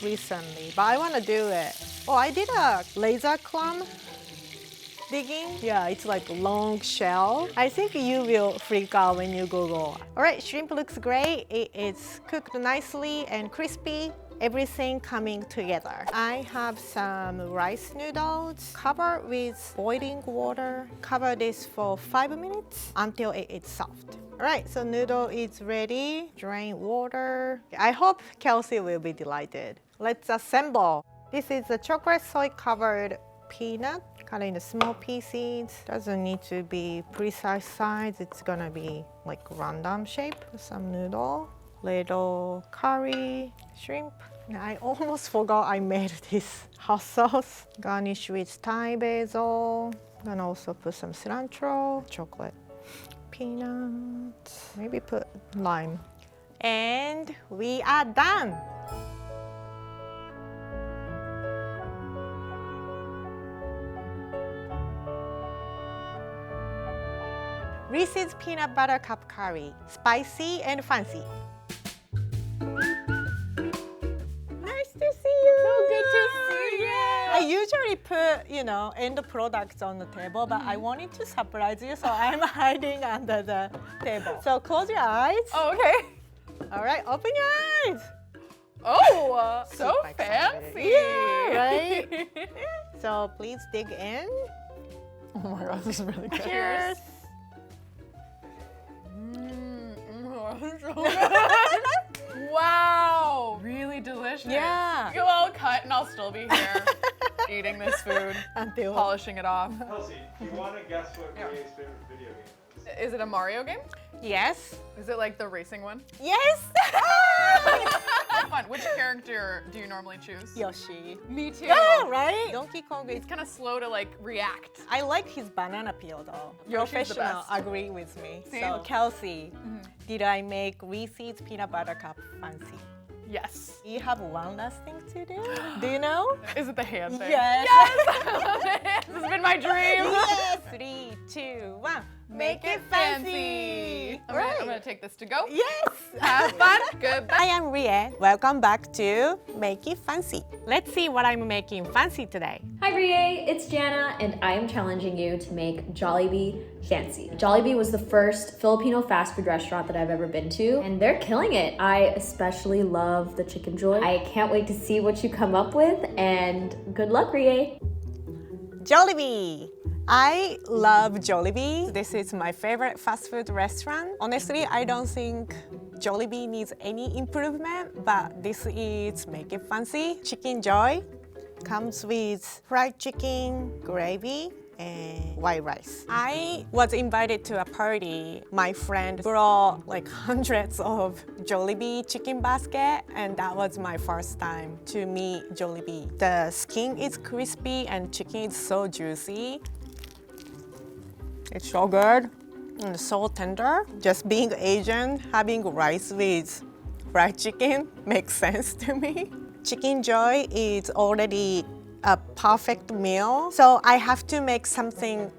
recently, but I want to do it. Oh, I did a laser clam digging. Yeah, it's like long shell. I think you will freak out when you Google. All right, shrimp looks great. It's cooked nicely and crispy. Everything coming together. I have some rice noodles. Cover with boiling water. Cover this for 5 minutes until it's soft. All right, so noodle is ready. Drain water. I hope Kelsey will be delighted. Let's assemble. This is a chocolate soy covered peanut. Cut into small pieces. Doesn't need to be precise size. It's gonna be like random shape. Some noodle, little curry, shrimp. I almost forgot I made this hot sauce. Garnish with Thai basil. Gonna also put some cilantro, chocolate, peanuts. Maybe put lime. And we are done. Reese's peanut butter cup curry, spicy and fancy. Nice to see you. So good to see you. I usually put, end products on the table, but I wanted to surprise you, so I'm hiding under the table. So close your eyes. Oh, okay. All right, open your eyes. Oh, so Super excited. fancy. Yeah, right? So please dig in. Oh my god, this is really good. Cheers. Wow, really delicious. Yeah. Go all cut and I'll still be here eating this food, Until polishing it off. Kelsey, do you want to guess what Rie's favorite video game is? Is it a Mario game? Yes. Is it like the racing one? Yes. Fun. Which character do you normally choose? Yoshi. Me too. Yeah, right? Donkey Kong is It's kind of slow to like react. I like his banana peel though. Yoshi's the Professional best. agree with me. Same. So Kelsey, did I make Reese's peanut butter cup fancy? Yes. You have one last thing to do. Do you know? Is it the hand thing? Yes. Yes! This has been my dream. Yes. 3, 2, 1. Make it fancy. I'm gonna take this to go. Yes. Have fun. Goodbye. I am Rie. Welcome back to Make It Fancy. Let's see what I'm making fancy today. Hi Rie, it's Jana, and I am challenging you to make Jollibee fancy. Jollibee was the first Filipino fast food restaurant that I've ever been to, and they're killing it. I especially love the chicken joy. I can't wait to see what you come up with, and good luck, Rie. Jollibee. I love Jollibee. This is my favorite fast food restaurant. Honestly, I don't think Jollibee needs any improvement, but this is Make It Fancy. Chicken Joy comes with fried chicken, gravy, and white rice. I was invited to a party. My friend brought like hundreds of Jollibee chicken basket, and that was my first time to meet Jollibee. The skin is crispy and chicken is so juicy. It's so good and so tender. Just being Asian, having rice with fried chicken makes sense to me. Chicken Joy is already a perfect meal, so I have to make something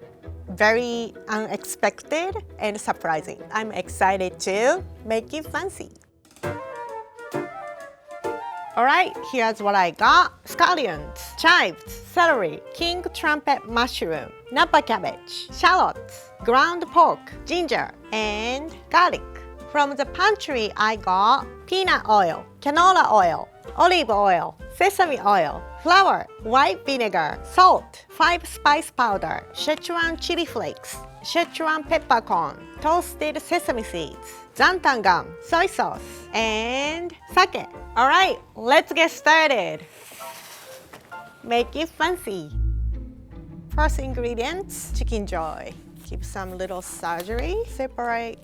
very unexpected and surprising. I'm excited to make it fancy. All right, here's what I got. Scallions, chives, celery, king trumpet mushroom, napa cabbage, shallots, ground pork, ginger, and garlic. From the pantry, I got peanut oil, canola oil, olive oil, sesame oil, flour, white vinegar, salt, 5 spice powder, Szechuan chili flakes, Szechuan peppercorn, toasted sesame seeds, xanthan gum, soy sauce, and sake. All right, let's get started. Make it fancy. First ingredients, chicken joy. Keep some little surgery. Separate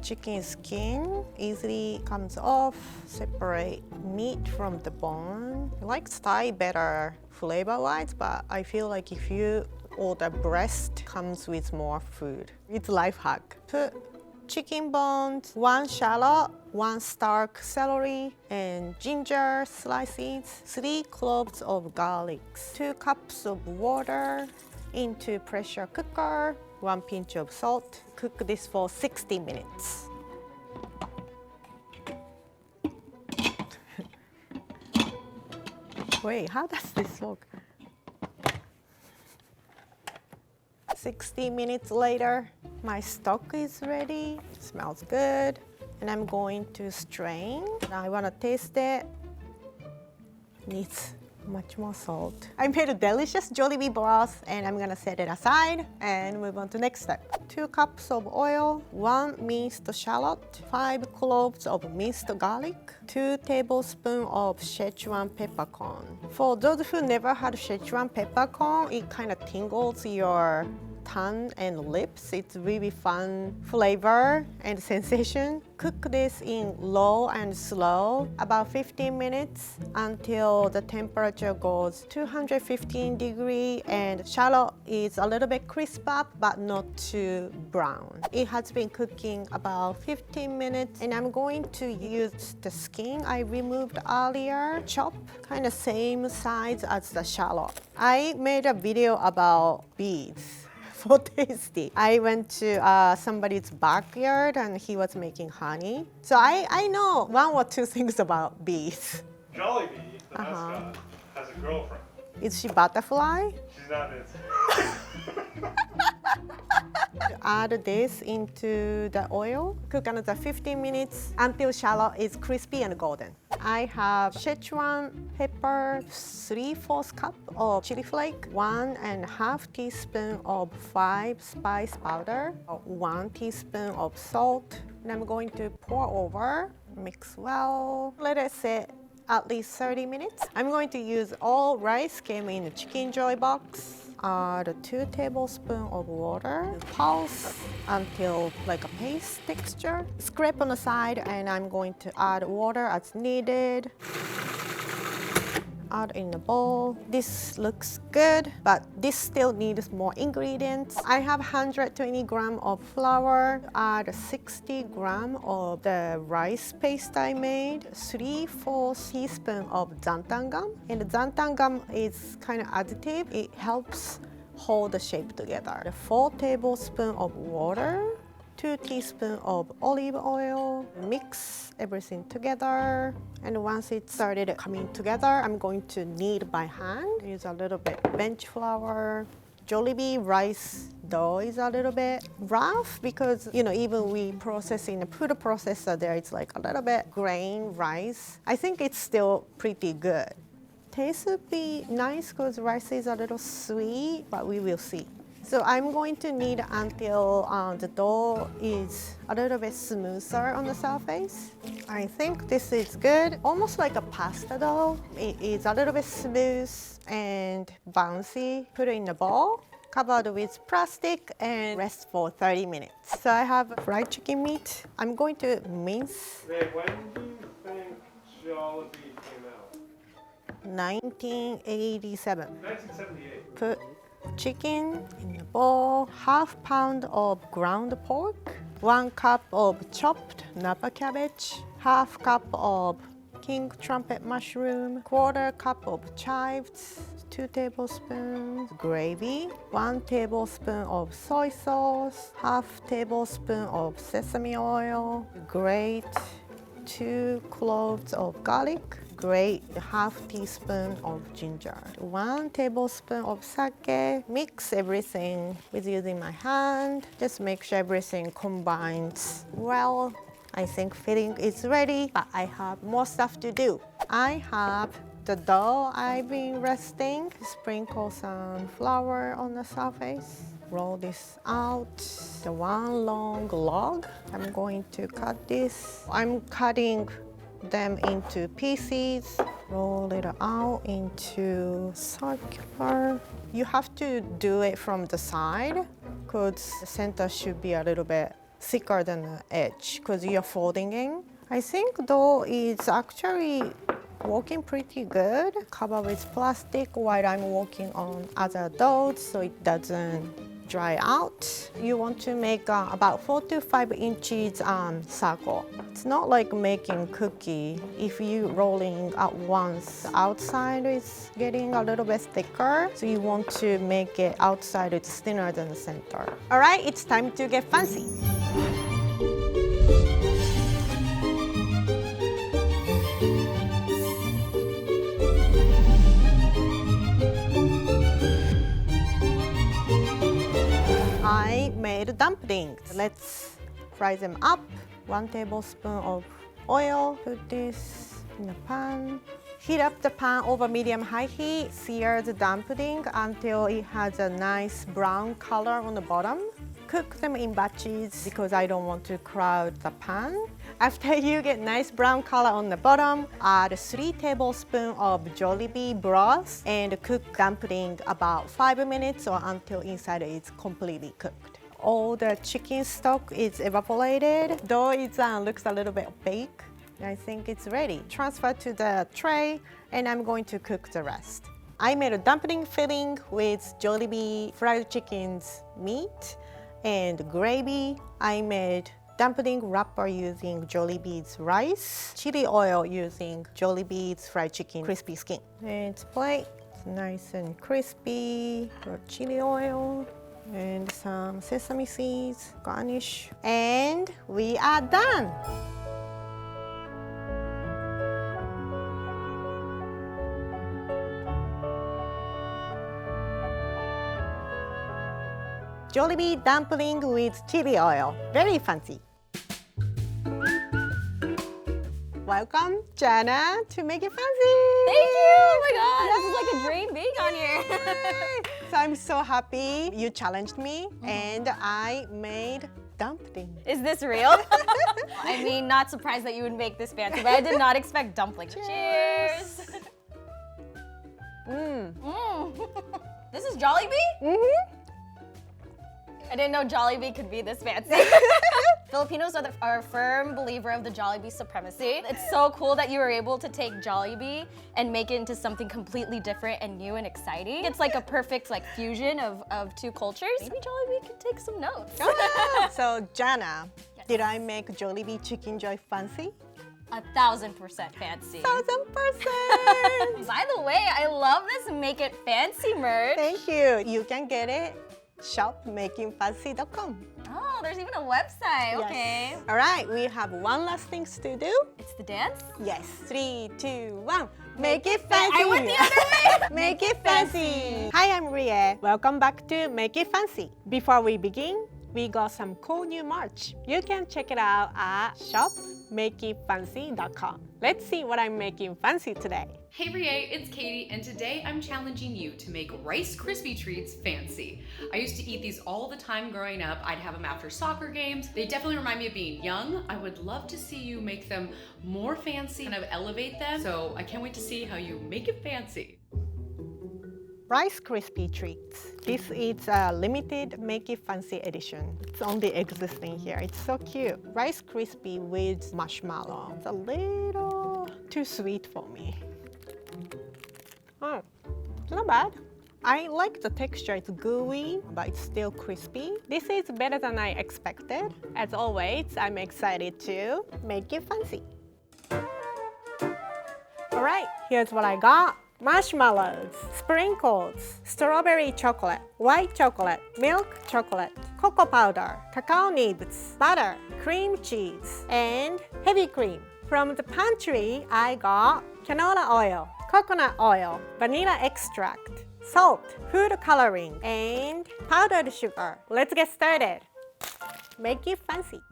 chicken skin, easily comes off. Separate meat from the bone. I like thigh better flavor-wise, but I feel like if you order breast, comes with more food. It's life hack. Put chicken bones, 1 shallot, 1 stalk celery, and ginger slices, 3 cloves of garlic, 2 cups of water into pressure cooker, 1 pinch of salt. Cook this for 60 minutes. Wait, how does this work? 60 minutes later, my stock is ready. Smells good. And I'm going to strain. Now I want to taste it. Needs much more salt. I made a delicious Jollibee broth and I'm gonna set it aside and move on to next step. 2 cups of oil, 1 minced shallot, 5 cloves of minced garlic, 2 tablespoons of Szechuan peppercorn. For those who never had Szechuan peppercorn, it kind of tingles your tongue and lips. It's really fun flavor and sensation. Cook this in low and slow about 15 minutes until the temperature goes 215 degrees and shallot is a little bit crisp up but not too brown. It has been cooking about 15 minutes and I'm going to use the skin I removed earlier, chop, kind of same size as the shallot. I made a video about bees. So tasty. I went to somebody's backyard and he was making honey. So I know 1 or 2 things about bees. Jollibee, the mascot, has a girlfriend. Is she butterfly? She's not it. Add this into the oil. Cook another 15 minutes until shallot is crispy and golden. I have Szechuan pepper, 3/4 cup of chili flake, 1.5 teaspoon of 5 spice powder, 1 teaspoon of salt. And I'm going to pour over, mix well. Let it sit at least 30 minutes. I'm going to use all rice came in the chicken joy box. Add 2 tablespoons of water. Pulse until like a paste texture. Scrape on the side and I'm going to add water as needed. Add in the bowl. This looks good, but this still needs more ingredients. I have 120 grams of flour. Add 60 grams of the rice paste I made. 3/4 teaspoon of xanthan gum. And the xanthan gum is kind of additive. It helps hold the shape together. 4 tablespoons of water. 2 teaspoons of olive oil. Mix everything together. And once it started coming together, I'm going to knead by hand. Use a little bit bench flour. Jollibee rice dough is a little bit rough because, you know, even we process in the food processor there, it's like a little bit grain rice. I think it's still pretty good. Taste would be nice because rice is a little sweet, but we will see. So I'm going to knead until the dough is a little bit smoother on the surface. I think this is good, almost like a pasta dough. It is a little bit smooth and bouncy. Put it in a bowl. covered with plastic and rest for 30 minutes. So I have fried chicken meat. I'm going to mince. Babe, when do you think Jollibee came out? 1987. 1978. Put chicken in a bowl, half pound of ground pork, 1 cup of chopped Napa cabbage, half cup of king trumpet mushroom, 1/4 cup of chives, 2 tablespoons gravy, 1 tablespoon of soy sauce, half tablespoon of sesame oil, grate 2 cloves of garlic, grate half teaspoon of ginger, 1 tablespoon of sake. Mix everything with using my hand. Just make sure everything combines well. I think filling is ready, but I have more stuff to do. I have the dough I've been resting. Sprinkle some flour on the surface. Roll this out. The 1 long log. I'm going to cut this. I'm cutting them into pieces. Roll it out into circular. You have to do it from the side because the center should be a little bit thicker than the edge because you're folding in. I think dough is actually working pretty good. Cover with plastic while I'm working on other doughs so it doesn't dry out. You want to make about 4 to 5 inches circle. It's not like making cookie. If you rolling at once, outside is getting a little bit thicker. So you want to make it outside it's thinner than the center. All right, it's time to get fancy. I made dumplings. Let's fry them up. 1 tablespoon of oil. Put this in the pan. Heat up the pan over medium-high heat. Sear the dumpling until it has a nice brown color on the bottom. Cook them in batches because I don't want to crowd the pan. After you get nice brown color on the bottom, add 3 tablespoons of Jollibee broth and cook dumpling about 5 minutes or until inside is completely cooked. All the chicken stock is evaporated. Though it looks a little bit opaque, I think it's ready. Transfer to the tray and I'm going to cook the rest. I made a dumpling filling with Jollibee fried chicken's meat and gravy. I made dumpling wrapper using Jollibee's rice, chili oil using Jollibee's fried chicken crispy skin. And plate, it's nice and crispy. Put chili oil and some sesame seeds, garnish, and we are done. Jollibee dumpling with chili oil. Very fancy. Welcome, Jana, to Make It Fancy. Thank you! Oh my god, this is like a dream being on here. So I'm so happy you challenged me and I made dumpling. Is this real? I mean, not surprised that you would make this fancy, but I did not expect dumplings. Cheers! This is Jollibee? I didn't know Jollibee could be this fancy. Filipinos are a firm believer of the Jollibee supremacy. It's so cool that you were able to take Jollibee and make it into something completely different and new and exciting. It's like a perfect fusion of 2 cultures. Maybe Jollibee could take some notes. So Jana, did I make Jollibee Chicken Joy fancy? 1000% fancy. 1000%! By the way, I love this Make It Fancy merch. Thank you. You can get it shopmakingfancy.com. Oh, there's even a website. Yes. Okay. All right, we have one last thing to do. It's the dance? Yes, 3, 2, 1. Make it fancy. I went the other way. Make it fancy. Hi, I'm Rie. Welcome back to Make It Fancy. Before we begin, we got some cool new merch. You can check it out at shopmakingfancy.com. Let's see what I'm making fancy today. Hey Rie, it's Katie, and today I'm challenging you to make Rice Krispie treats fancy. I used to eat these all the time growing up. I'd have them after soccer games. They definitely remind me of being young. I would love to see you make them more fancy, kind of elevate them. So I can't wait to see how you make it fancy. Rice Krispie treats. This is a limited Make It Fancy edition. It's only existing here. It's so cute. Rice Krispie with marshmallow. It's a little too sweet for me. Oh, it's not bad. I like the texture. It's gooey, but it's still crispy. This is better than I expected. As always, I'm excited to make it fancy. All right, here's what I got. Marshmallows, sprinkles, strawberry chocolate, white chocolate, milk chocolate, cocoa powder, cacao nibs, butter, cream cheese, and heavy cream. From the pantry, I got canola oil, coconut oil, vanilla extract, salt, food coloring, and powdered sugar. Let's get started. Make it fancy.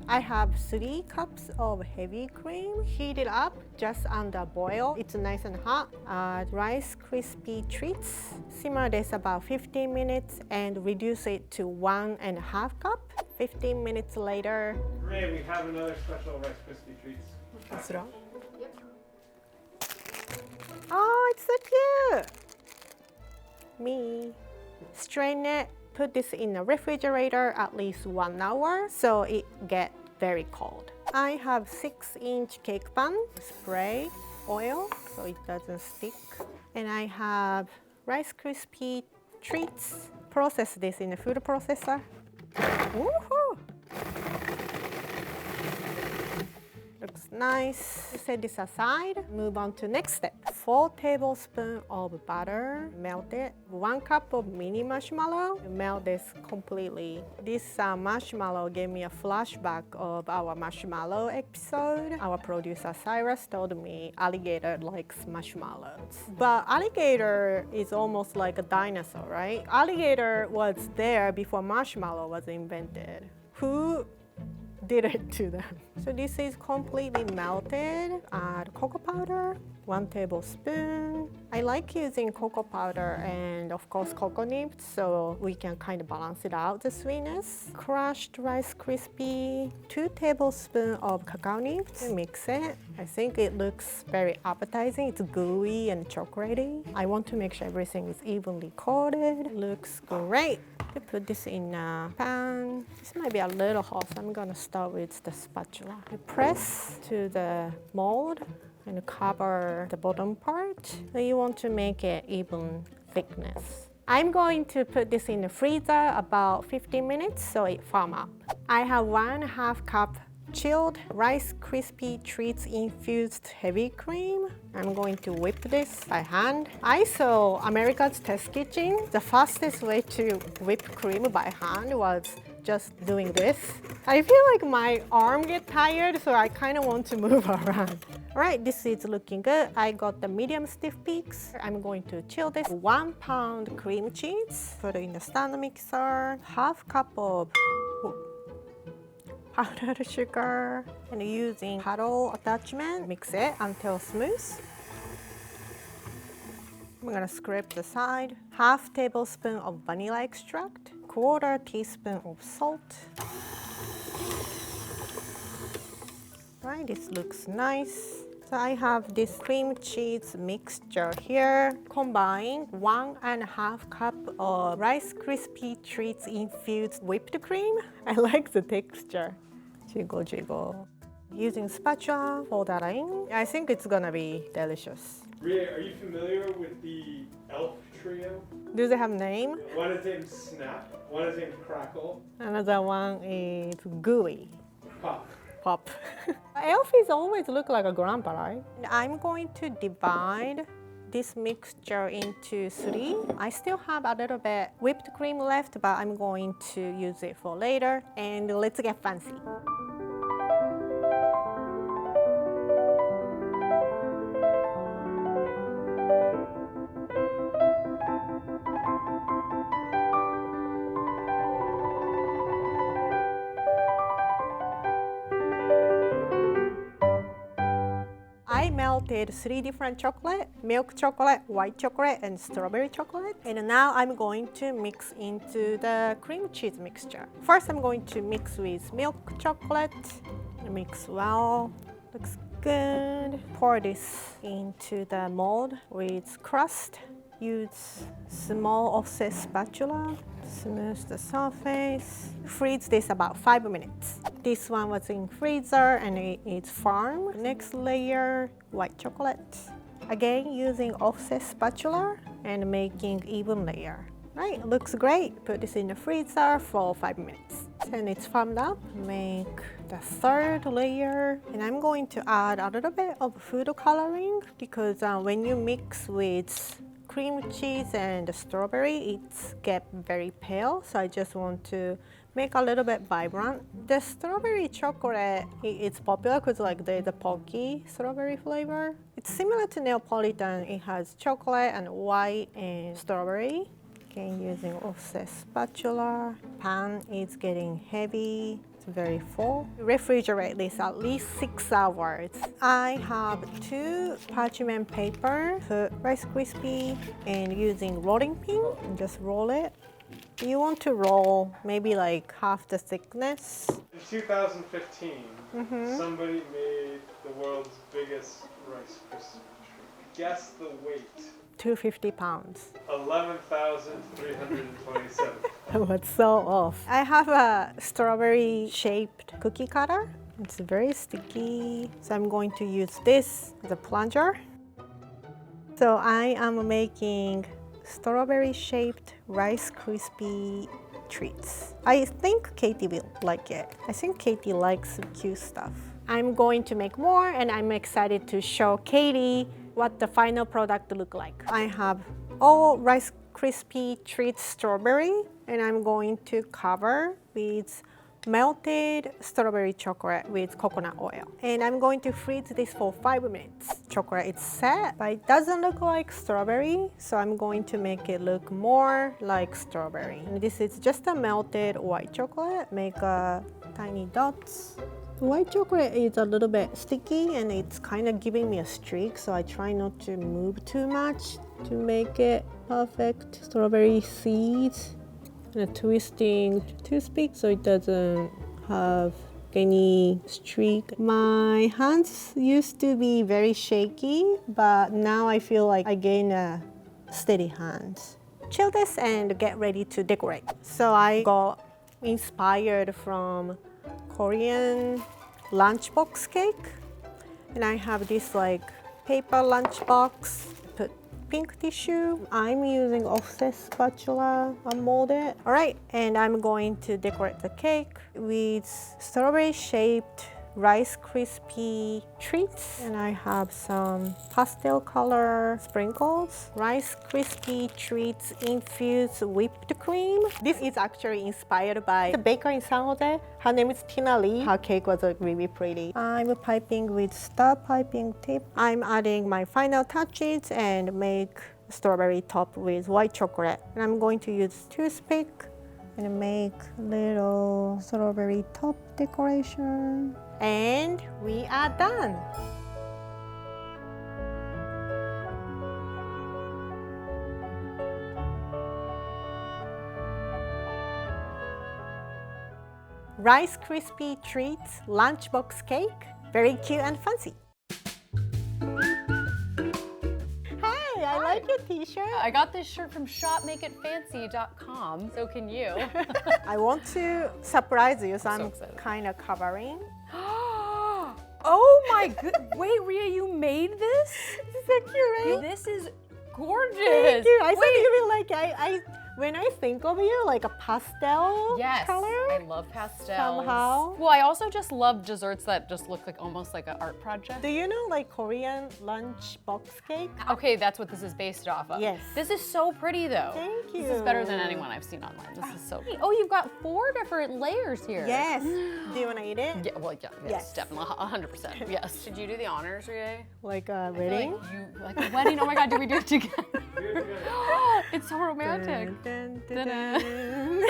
I have 3 cups of heavy cream. Heat it up just under boil. It's nice and hot. Add Rice Krispie treats. Simmer this about 15 minutes and reduce it to 1.5 cup. 15 minutes later. Ray, we have another special Rice Krispie treats. What's wrong? Oh, it's so cute. Me. Strain it. Put this in the refrigerator at least 1 hour so it gets very cold. I have 6-inch cake pan. Spray oil so it doesn't stick. And I have Rice Krispie treats. Process this in a food processor. Woohoo! Looks nice. Set this aside. Move on to next step. 4 tablespoons of butter, melt it. 1 cup of mini marshmallow, melt this completely. This marshmallow gave me a flashback of our marshmallow episode. Our producer Cyrus told me alligator likes marshmallows. But alligator is almost like a dinosaur, right? Alligator was there before marshmallow was invented. Who did it to them? So this is completely melted. Add cocoa powder, 1 tablespoon. I like using cocoa powder and of course cocoa nibs so we can kind of balance it out, the sweetness. Crushed Rice Krispie, 2 tablespoons of cacao nibs. Mix it. I think it looks very appetizing. It's gooey and chocolatey. I want to make sure everything is evenly coated. Looks great. I put this in a pan. This might be a little hot, so I'm gonna start with the spatula. I press to the mold and cover the bottom part. So you want to make it even thickness. I'm going to put this in the freezer about 15 minutes so it firm up. I have 1.5 cup chilled Rice Krispie treats infused heavy cream. I'm going to whip this by hand. I saw America's Test Kitchen. The fastest way to whip cream by hand was just doing this. I feel like my arm gets tired, so I kind of want to move around. All right, this is looking good. I got the medium stiff peaks. I'm going to chill this. 1 pound cream cheese. Put it in the stand mixer. 1/2 cup of powdered sugar. And using paddle attachment, mix it until smooth. I'm gonna scrape the side. 1/2 tablespoon of vanilla extract. 1/4 teaspoon of salt. Right, this looks nice. So I have this cream cheese mixture here. Combine 1.5 cup of Rice Krispie treats infused whipped cream. I like the texture. Jiggle, jiggle. Using spatula, pour that in. I think it's gonna be delicious. Ria, are you familiar with the elf trio? Do they have name? One is named Snap, one is named Crackle. Another one is gooey. Pop. Pop. Elfies always look like a grandpa, right? I'm going to divide this mixture into 3. I still have a little bit whipped cream left, but I'm going to use it for later. And let's get fancy. I melted 3 different chocolate, milk chocolate, white chocolate, and strawberry chocolate. And now I'm going to mix into the cream cheese mixture. First, I'm going to mix with milk chocolate. Mix well. Looks good. Pour this into the mold with crust. Use small offset spatula. Smooth the surface. Freeze this about 5 minutes. This one was in freezer and it's firm. Next layer, white chocolate. Again, using offset spatula and making even layer. Right, looks great. Put this in the freezer for 5 minutes. And it's firmed up. Make the third layer. And I'm going to add a little bit of food coloring because when you mix with cream cheese and strawberry, it gets very pale. So I just want to make a little bit vibrant. The strawberry chocolate, it's popular because like there's a pokey strawberry flavor. It's similar to Neapolitan. It has chocolate and white and strawberry. Again, using offset spatula. Pan is getting heavy. It's very full. Refrigerate this at least 6 hours. I have 2 parchment paper, put Rice Krispie, and using rolling pin, and just roll it. You want to roll maybe like half the thickness. In 2015, somebody made the world's biggest Rice Krispie treat. Guess the weight. 250 pounds. 11,327. What's so off? I have a strawberry shaped cookie cutter. It's very sticky. So I'm going to use this as a plunger. So I am making strawberry shaped Rice Krispie treats. I think Katie will like it. I think Katie likes cute stuff. I'm going to make more and I'm excited to show Katie what the final product look like. I have all Rice Krispie treats strawberry and I'm going to cover with melted strawberry chocolate with coconut oil. And I'm going to freeze this for 5 minutes. Chocolate is set, but it doesn't look like strawberry, so I'm going to make it look more like strawberry. And this is just a melted white chocolate. Make tiny dots. White chocolate is a little bit sticky and it's kind of giving me a streak, so I try not to move too much to make it perfect. Strawberry seeds and a twisting toothpick so it doesn't have any streak. My hands used to be very shaky, but now I feel like I gain a steady hands. Chill this and get ready to decorate. So I got inspired from Korean lunchbox cake, and I have this like paper lunchbox. Put pink tissue. I'm using offset spatula unmolded. All right, and I'm going to decorate the cake with strawberry shaped Rice Krispie treats, and I have some pastel color sprinkles. Rice Krispie treats infused whipped cream. This is actually inspired by the baker in San Jose. Her name is Tina Lee. Her cake was really pretty. I'm piping with star piping tip. I'm adding my final touches and make strawberry top with white chocolate. And I'm going to use toothpick and make little strawberry top decoration. And we are done. Rice Krispie treats lunchbox cake. Very cute and fancy. I like your t-shirt. I got this shirt from shopmakeitfancy.com, so can you. I want to surprise you, so I'm excited. kind of covering. Oh my good, wait Rhea, you made this? This is so cute, right? This is gorgeous. Thank you. I Wait. thought you were like, when I think of you, like a pastel Yes, color. I love pastels. Somehow. Well, I also just love desserts that just look like almost like an art project. Do you know like Korean lunchbox cake? Okay, that's what this is based off of. Yes. This is so pretty though. Thank you. This is better than anyone I've seen online. This is so Oh, you've got 4 different layers here. Yes. Do you want to eat it? Yeah, well, yeah, yes, definitely, 100%. Yes. Did you do the honors, Rhea? Like a wedding? Like a wedding? Oh my God, did we do it together? It's so romantic. Dun, dun, dun, Ta-da. dun.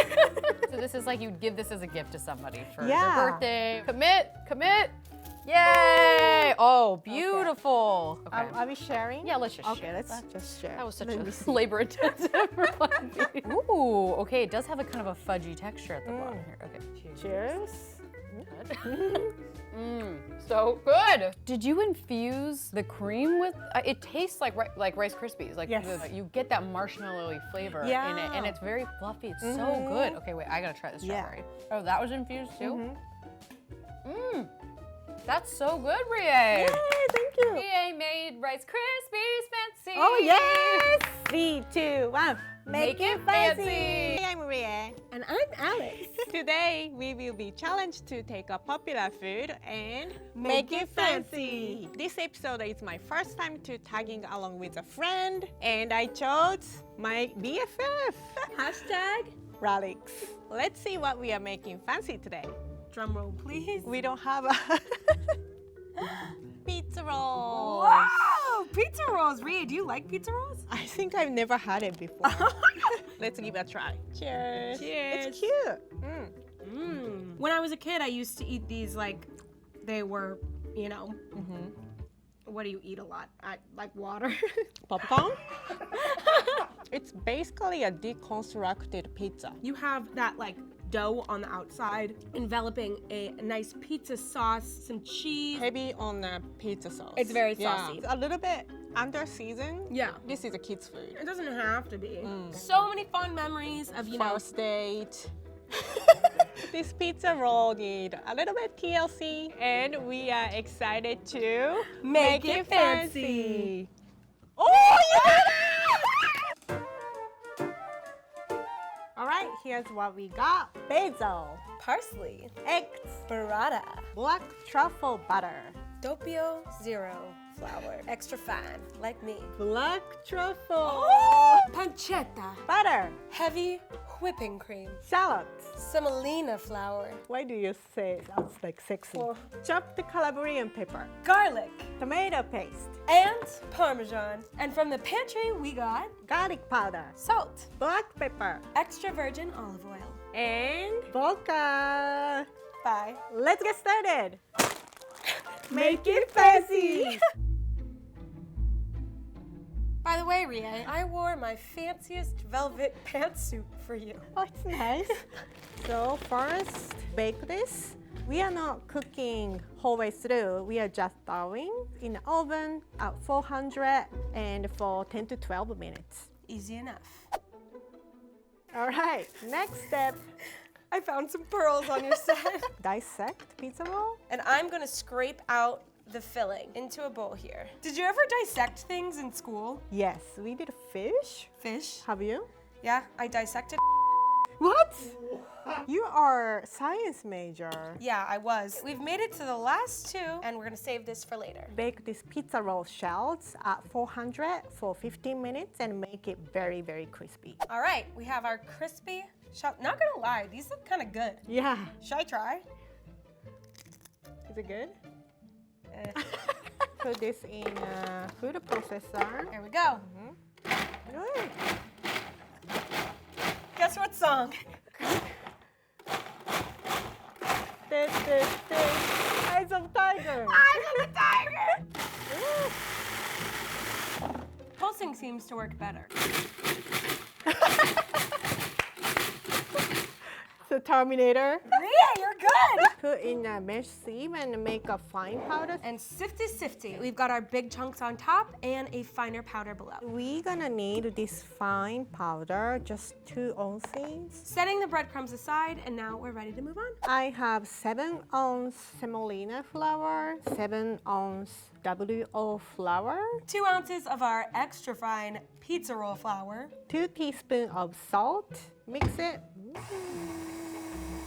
So this is like you'd give this as a gift to somebody for Yeah. their birthday. Commit. Yay! Oh, beautiful. Okay. Are we sharing? Yeah, let's just Okay, share. let's just share. That was such Let me a see. labor-intensive recipe. Ooh, okay, it does have a kind of a fudgy texture at the bottom here. Okay, cheers. Cheers. Good. So so good. Did you infuse the cream with? It tastes like Rice Krispies. Like Yes. you get that marshmallowy flavor in it, and it's very fluffy. It's so good. Okay, wait, I gotta try this Yeah. strawberry. Oh, that was infused too. That's so good, Rie. Yay, thank you. Rie made Rice Krispies fancy. Oh yes! 3, 2, 1. Make it fancy. Hey, I'm Maria. And I'm Alex. Today we will be challenged to take a popular food and make it fancy. This episode is my first time to tagging along with a friend, and I chose my BFF. Hashtag Ralix. Let's see what we are making fancy today. drum roll, please. We don't have a pizza roll. Wow! Pizza rolls. Ria, do you like pizza rolls? I think I've never had it before. Let's give it a try. Cheers. Cheers. It's cute. When I was a kid, I used to eat these like they were, you know. What do you eat a lot? Like water. Popcorn? It's basically a deconstructed pizza. You have that like dough on the outside, enveloping a nice pizza sauce, some cheese. Heavy on the pizza sauce. It's very Yeah. saucy. It's a little bit under seasoned. Yeah. This is a kid's food. It doesn't have to be. So many fun memories of, you know. First date. This pizza roll need a little bit TLC, and we are excited to Make it fancy. Oh yeah! All right, here's what we got: basil, Parsley, eggs, burrata, black truffle butter, doppio zero flour, extra fine, like me. black truffle, Pancetta, butter, heavy whipping cream, shallots. semolina flour, Why do you say that's like sexy? Oh. Chopped Calabrian pepper, garlic, tomato paste, and Parmesan. And from the pantry, we got garlic powder, salt, black pepper, extra virgin olive oil. and vodka. Bye. Let's get started. Make it fancy. By the way, Ria, I wore my fanciest velvet pantsuit for you. Oh, it's nice. So first, bake this. We are not cooking whole way through. We are just thawing in the oven at 400 and for 10 to 12 minutes. Easy enough. All right, next step, I found some pearls on your set. dissect pizza roll. And I'm gonna scrape out the filling into a bowl here. Did you ever dissect things in school? Yes, we did fish. Fish? Have you? Yeah, I dissected. What? You are science major. Yeah, I was. We've made it to the last two, and we're gonna save this for later. Bake this pizza roll shells at 400 for 15 minutes and make it very, very crispy. All right, we have our crispy shell. Not gonna lie, these look kind of good. Yeah. Should I try? Is it good? Put this in a food processor. Here we go. Good. Guess what song? This. Eyes of tiger. Eyes of the tiger! Pulsing seems to work better. The Terminator. Ria, you're good! Put in a mesh sieve and make a fine powder. And sifty. We've got our big chunks on top and a finer powder below. We're gonna need this fine powder, just 2 ounces. Setting the breadcrumbs aside, and now we're ready to move on. I have 7-ounce semolina flour, 7-ounce WO flour, 2 ounces of our extra fine pizza roll flour. 2 teaspoons of salt. Mix it.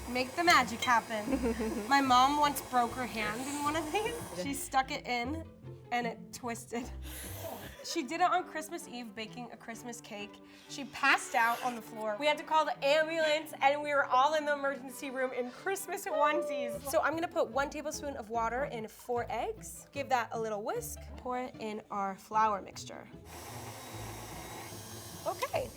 Make the magic happen. My mom once broke her hand in one of these. She stuck it in and it twisted. She did it on Christmas Eve baking a Christmas cake. She passed out on the floor. We had to call the ambulance and we were all in the emergency room in Christmas onesies. So I'm gonna put 1 tablespoon of water in 4 eggs. Give that a little whisk. Pour it in our flour mixture. Okay.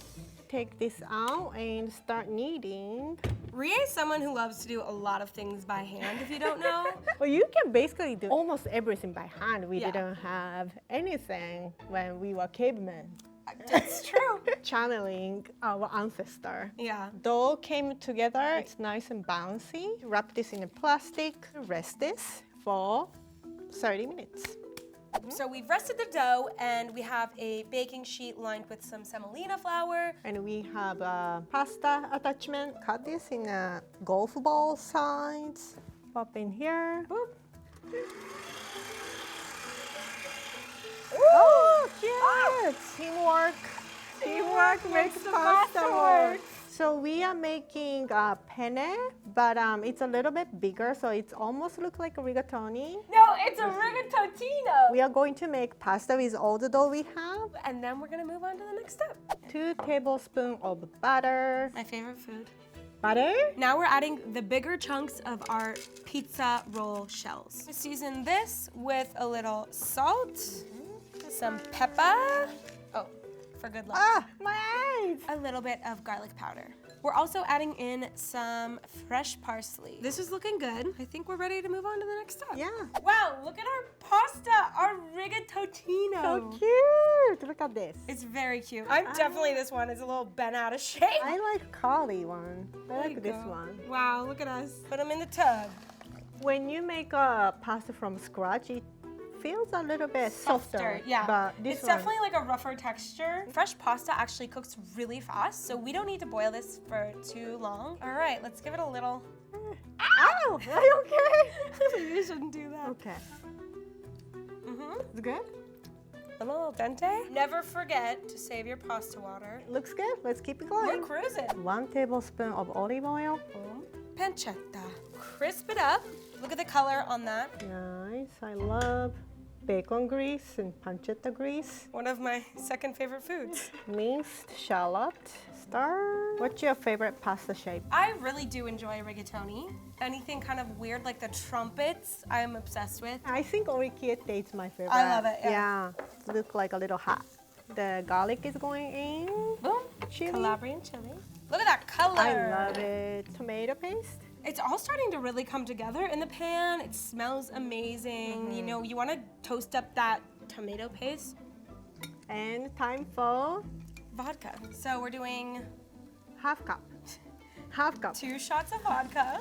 Take this out and start kneading. Ria is someone who loves to do a lot of things by hand, if you don't know. Well, you can basically do almost everything by hand. We Yeah. didn't have anything when we were cavemen. It's true. Channeling our ancestor. Yeah. Dough came together. It's nice and bouncy. Wrap this in a plastic. Rest this for 30 minutes. So we've rested the dough and we have a baking sheet lined with some semolina flour. And we have a pasta attachment. Cut this in a golf ball size. Pop in here. Boop. Oh, cute! Teamwork. Teamwork makes pasta work. So we are making penne, but it's a little bit bigger, so it almost looks like a rigatoni. No, it's a rigatotino. We are going to make pasta with all the dough we have. And then we're gonna move on to the next step. 2 tablespoons of butter. My favorite food. Butter? Now we're adding the bigger chunks of our pizza roll shells. Season this with a little salt, some pepper. Oh, for good luck. Ah, my eyes! A little bit of garlic powder. We're also adding in some fresh parsley. This is looking good. I think we're ready to move on to the next step. Yeah. Wow, look at our pasta, our rigatotino. So cute! Look at this. It's very cute. I'm definitely this one. It's a little bent out of shape. I like curly one. I There you like this go. one. Wow, look at us. Put them in the tub. When you make a pasta from scratch, it feels a little bit softer. Yeah. But this It's one, definitely like a rougher texture. Fresh pasta actually cooks really fast, so we don't need to boil this for too long. All right, let's give it a little. Ow! Are you okay? You shouldn't do that. Okay. Mm-hmm. It's good? A little al dente. Never forget to save your pasta water. Looks good. Let's keep it We're going. cruising. 1 tablespoon of olive oil. Boom. Pancetta. Crisp it up. Look at the color on that. Nice. I love bacon grease and pancetta grease. One of my second favorite foods. Minced shallot. Stir. What's your favorite pasta shape? I really do enjoy rigatoni. Anything kind of weird like the trumpets, I'm obsessed with. I think orecchiette is my favorite. I love it, yeah. Look like a little hat. The garlic is going in. Boom. Chili. Calabrian chili. Look at that color. I love it. Tomato paste. It's all starting to really come together in the pan. It smells amazing. You know, you want to toast up that tomato paste. And time for Vodka. So we're doing half cup. Half cup. 2 shots of vodka.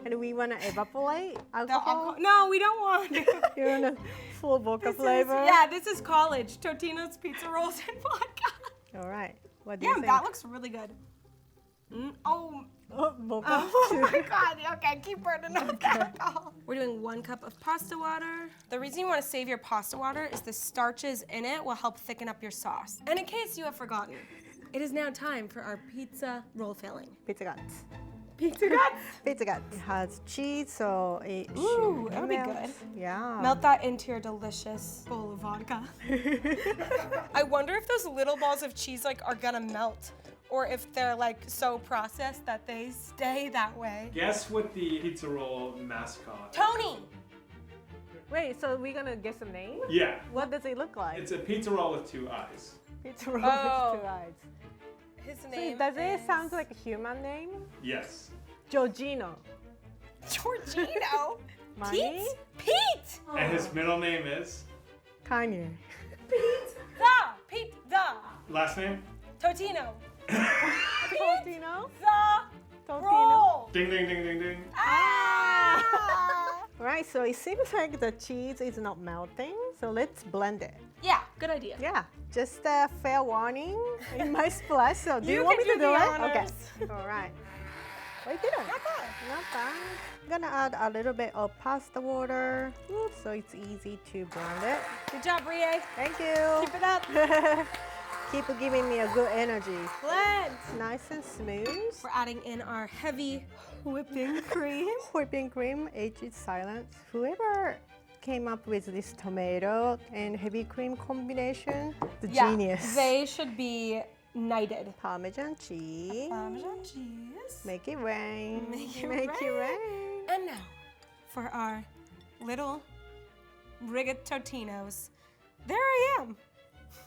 And we want to evaporate The alcohol. No, we don't want to. You want a full vodka flavor? Yeah, this is college. Totino's pizza rolls and vodka. All right. What do you Damn, think? that looks really good. Oh, Vodka. oh my God. Okay, keep burning up the alcohol. We're doing 1 cup of pasta water. The reason you want to save your pasta water is the starches in it will help thicken up your sauce. And in case you have forgotten, it is now time for our pizza roll filling. Pizza guts. Pizza guts? Pizza guts. It has cheese, so it Ooh, should that'll be melt. good. Yeah. Melt that into your delicious bowl of vodka. I wonder if those little balls of cheese are gonna melt, or if they're so processed that they stay that way. Guess what the pizza roll mascot? Tony! Wait, so we're gonna guess a name? Yeah. What does it look like? It's a pizza roll with 2 eyes. Pizza roll Oh. with 2 eyes. His So name does it is sound like a human name? Yes. Giorgino. Giorgino. Money? Pete! And his middle name is? Kanye. Pete the Last name? Totino. Totino? The Totino. roll. Ding, ding, ding, ding, ding. Ah! Right, so it seems like the cheese is not melting, so let's blend it. Yeah, good idea. Yeah, just a fair warning in my splash. So do you You want can me to do do the it? honors. Okay. All right. Wait, did it? Not bad. Not bad. I'm gonna add a little bit of pasta water, so it's easy to blend it. Good job, Brie. Thank you. Keep it up. Keep giving me a good energy. Blend. Nice and smooth. We're adding in our heavy whipping cream. Whipping cream, H is silent. Whoever came up with this tomato and heavy cream combination, the genius. They should be knighted. Parmesan cheese. Parmesan cheese. Make it rain. Make it Make it rain. rain. And now, for our little rigatotinos. There I am.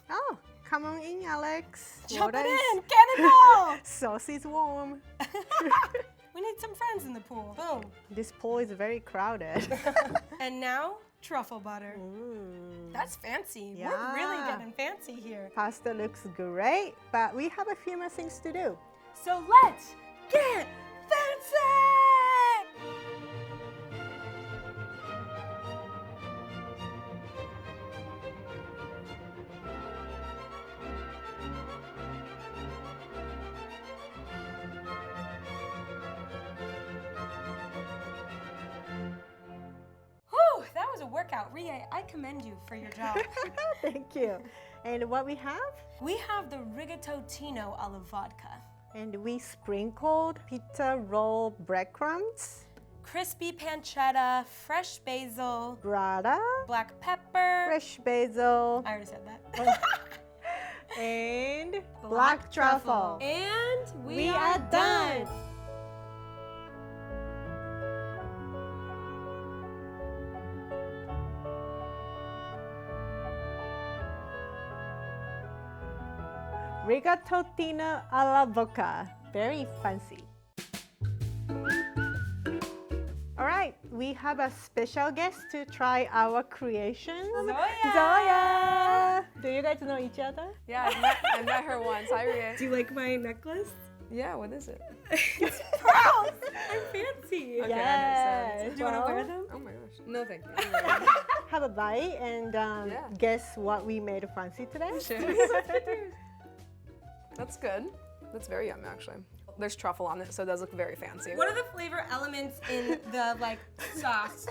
Oh, come on in, Alex. Jump Water it is- in. Get it all. Sauce is warm. We need some friends in the pool. Boom. This pool is very crowded. And now, truffle butter. Mm. That's fancy. We're really Yeah. getting fancy here. Pasta looks great, but we have a few more things to do. So let's get fancy! out. Rie, I commend you for your job. Thank you. And what we have? We have the rigatotino alla vodka. And we sprinkled pizza roll breadcrumbs, Crispy pancetta, fresh basil, burrata, black pepper. fresh basil, I already said that. and black truffle. And We are done. Rigatotino alla vodka. Very fancy. All right, we have a special guest to try our creation. Zoya! Do you guys know each other? Yeah, I met her once. Hi, Ria. Do you like my necklace? Yeah, what is it? Pearls! I'm fancy. Okay, Yes. Do you want to wear them? Oh my gosh. No, thank you. Have a bite and guess what we made fancy today? That's good. That's very yummy, actually. There's truffle on it, so it does look very fancy. What are the flavor elements in the sauce?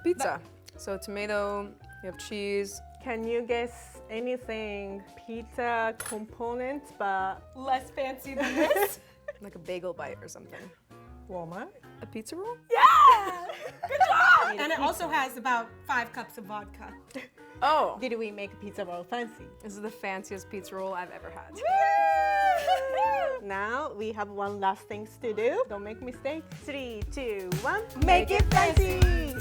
Pizza. So tomato, you have cheese. Can you guess anything pizza components but Less fancy than this. Like a bagel bite or something. Walmart? A pizza roll? Yeah! Good job! And it also has about 5 cups of vodka. Oh, Did we make a pizza roll fancy? this is the fanciest pizza roll I've ever had. Now we have one last thing to do. Don't make mistakes. 3, 2, 1. Make it fancy!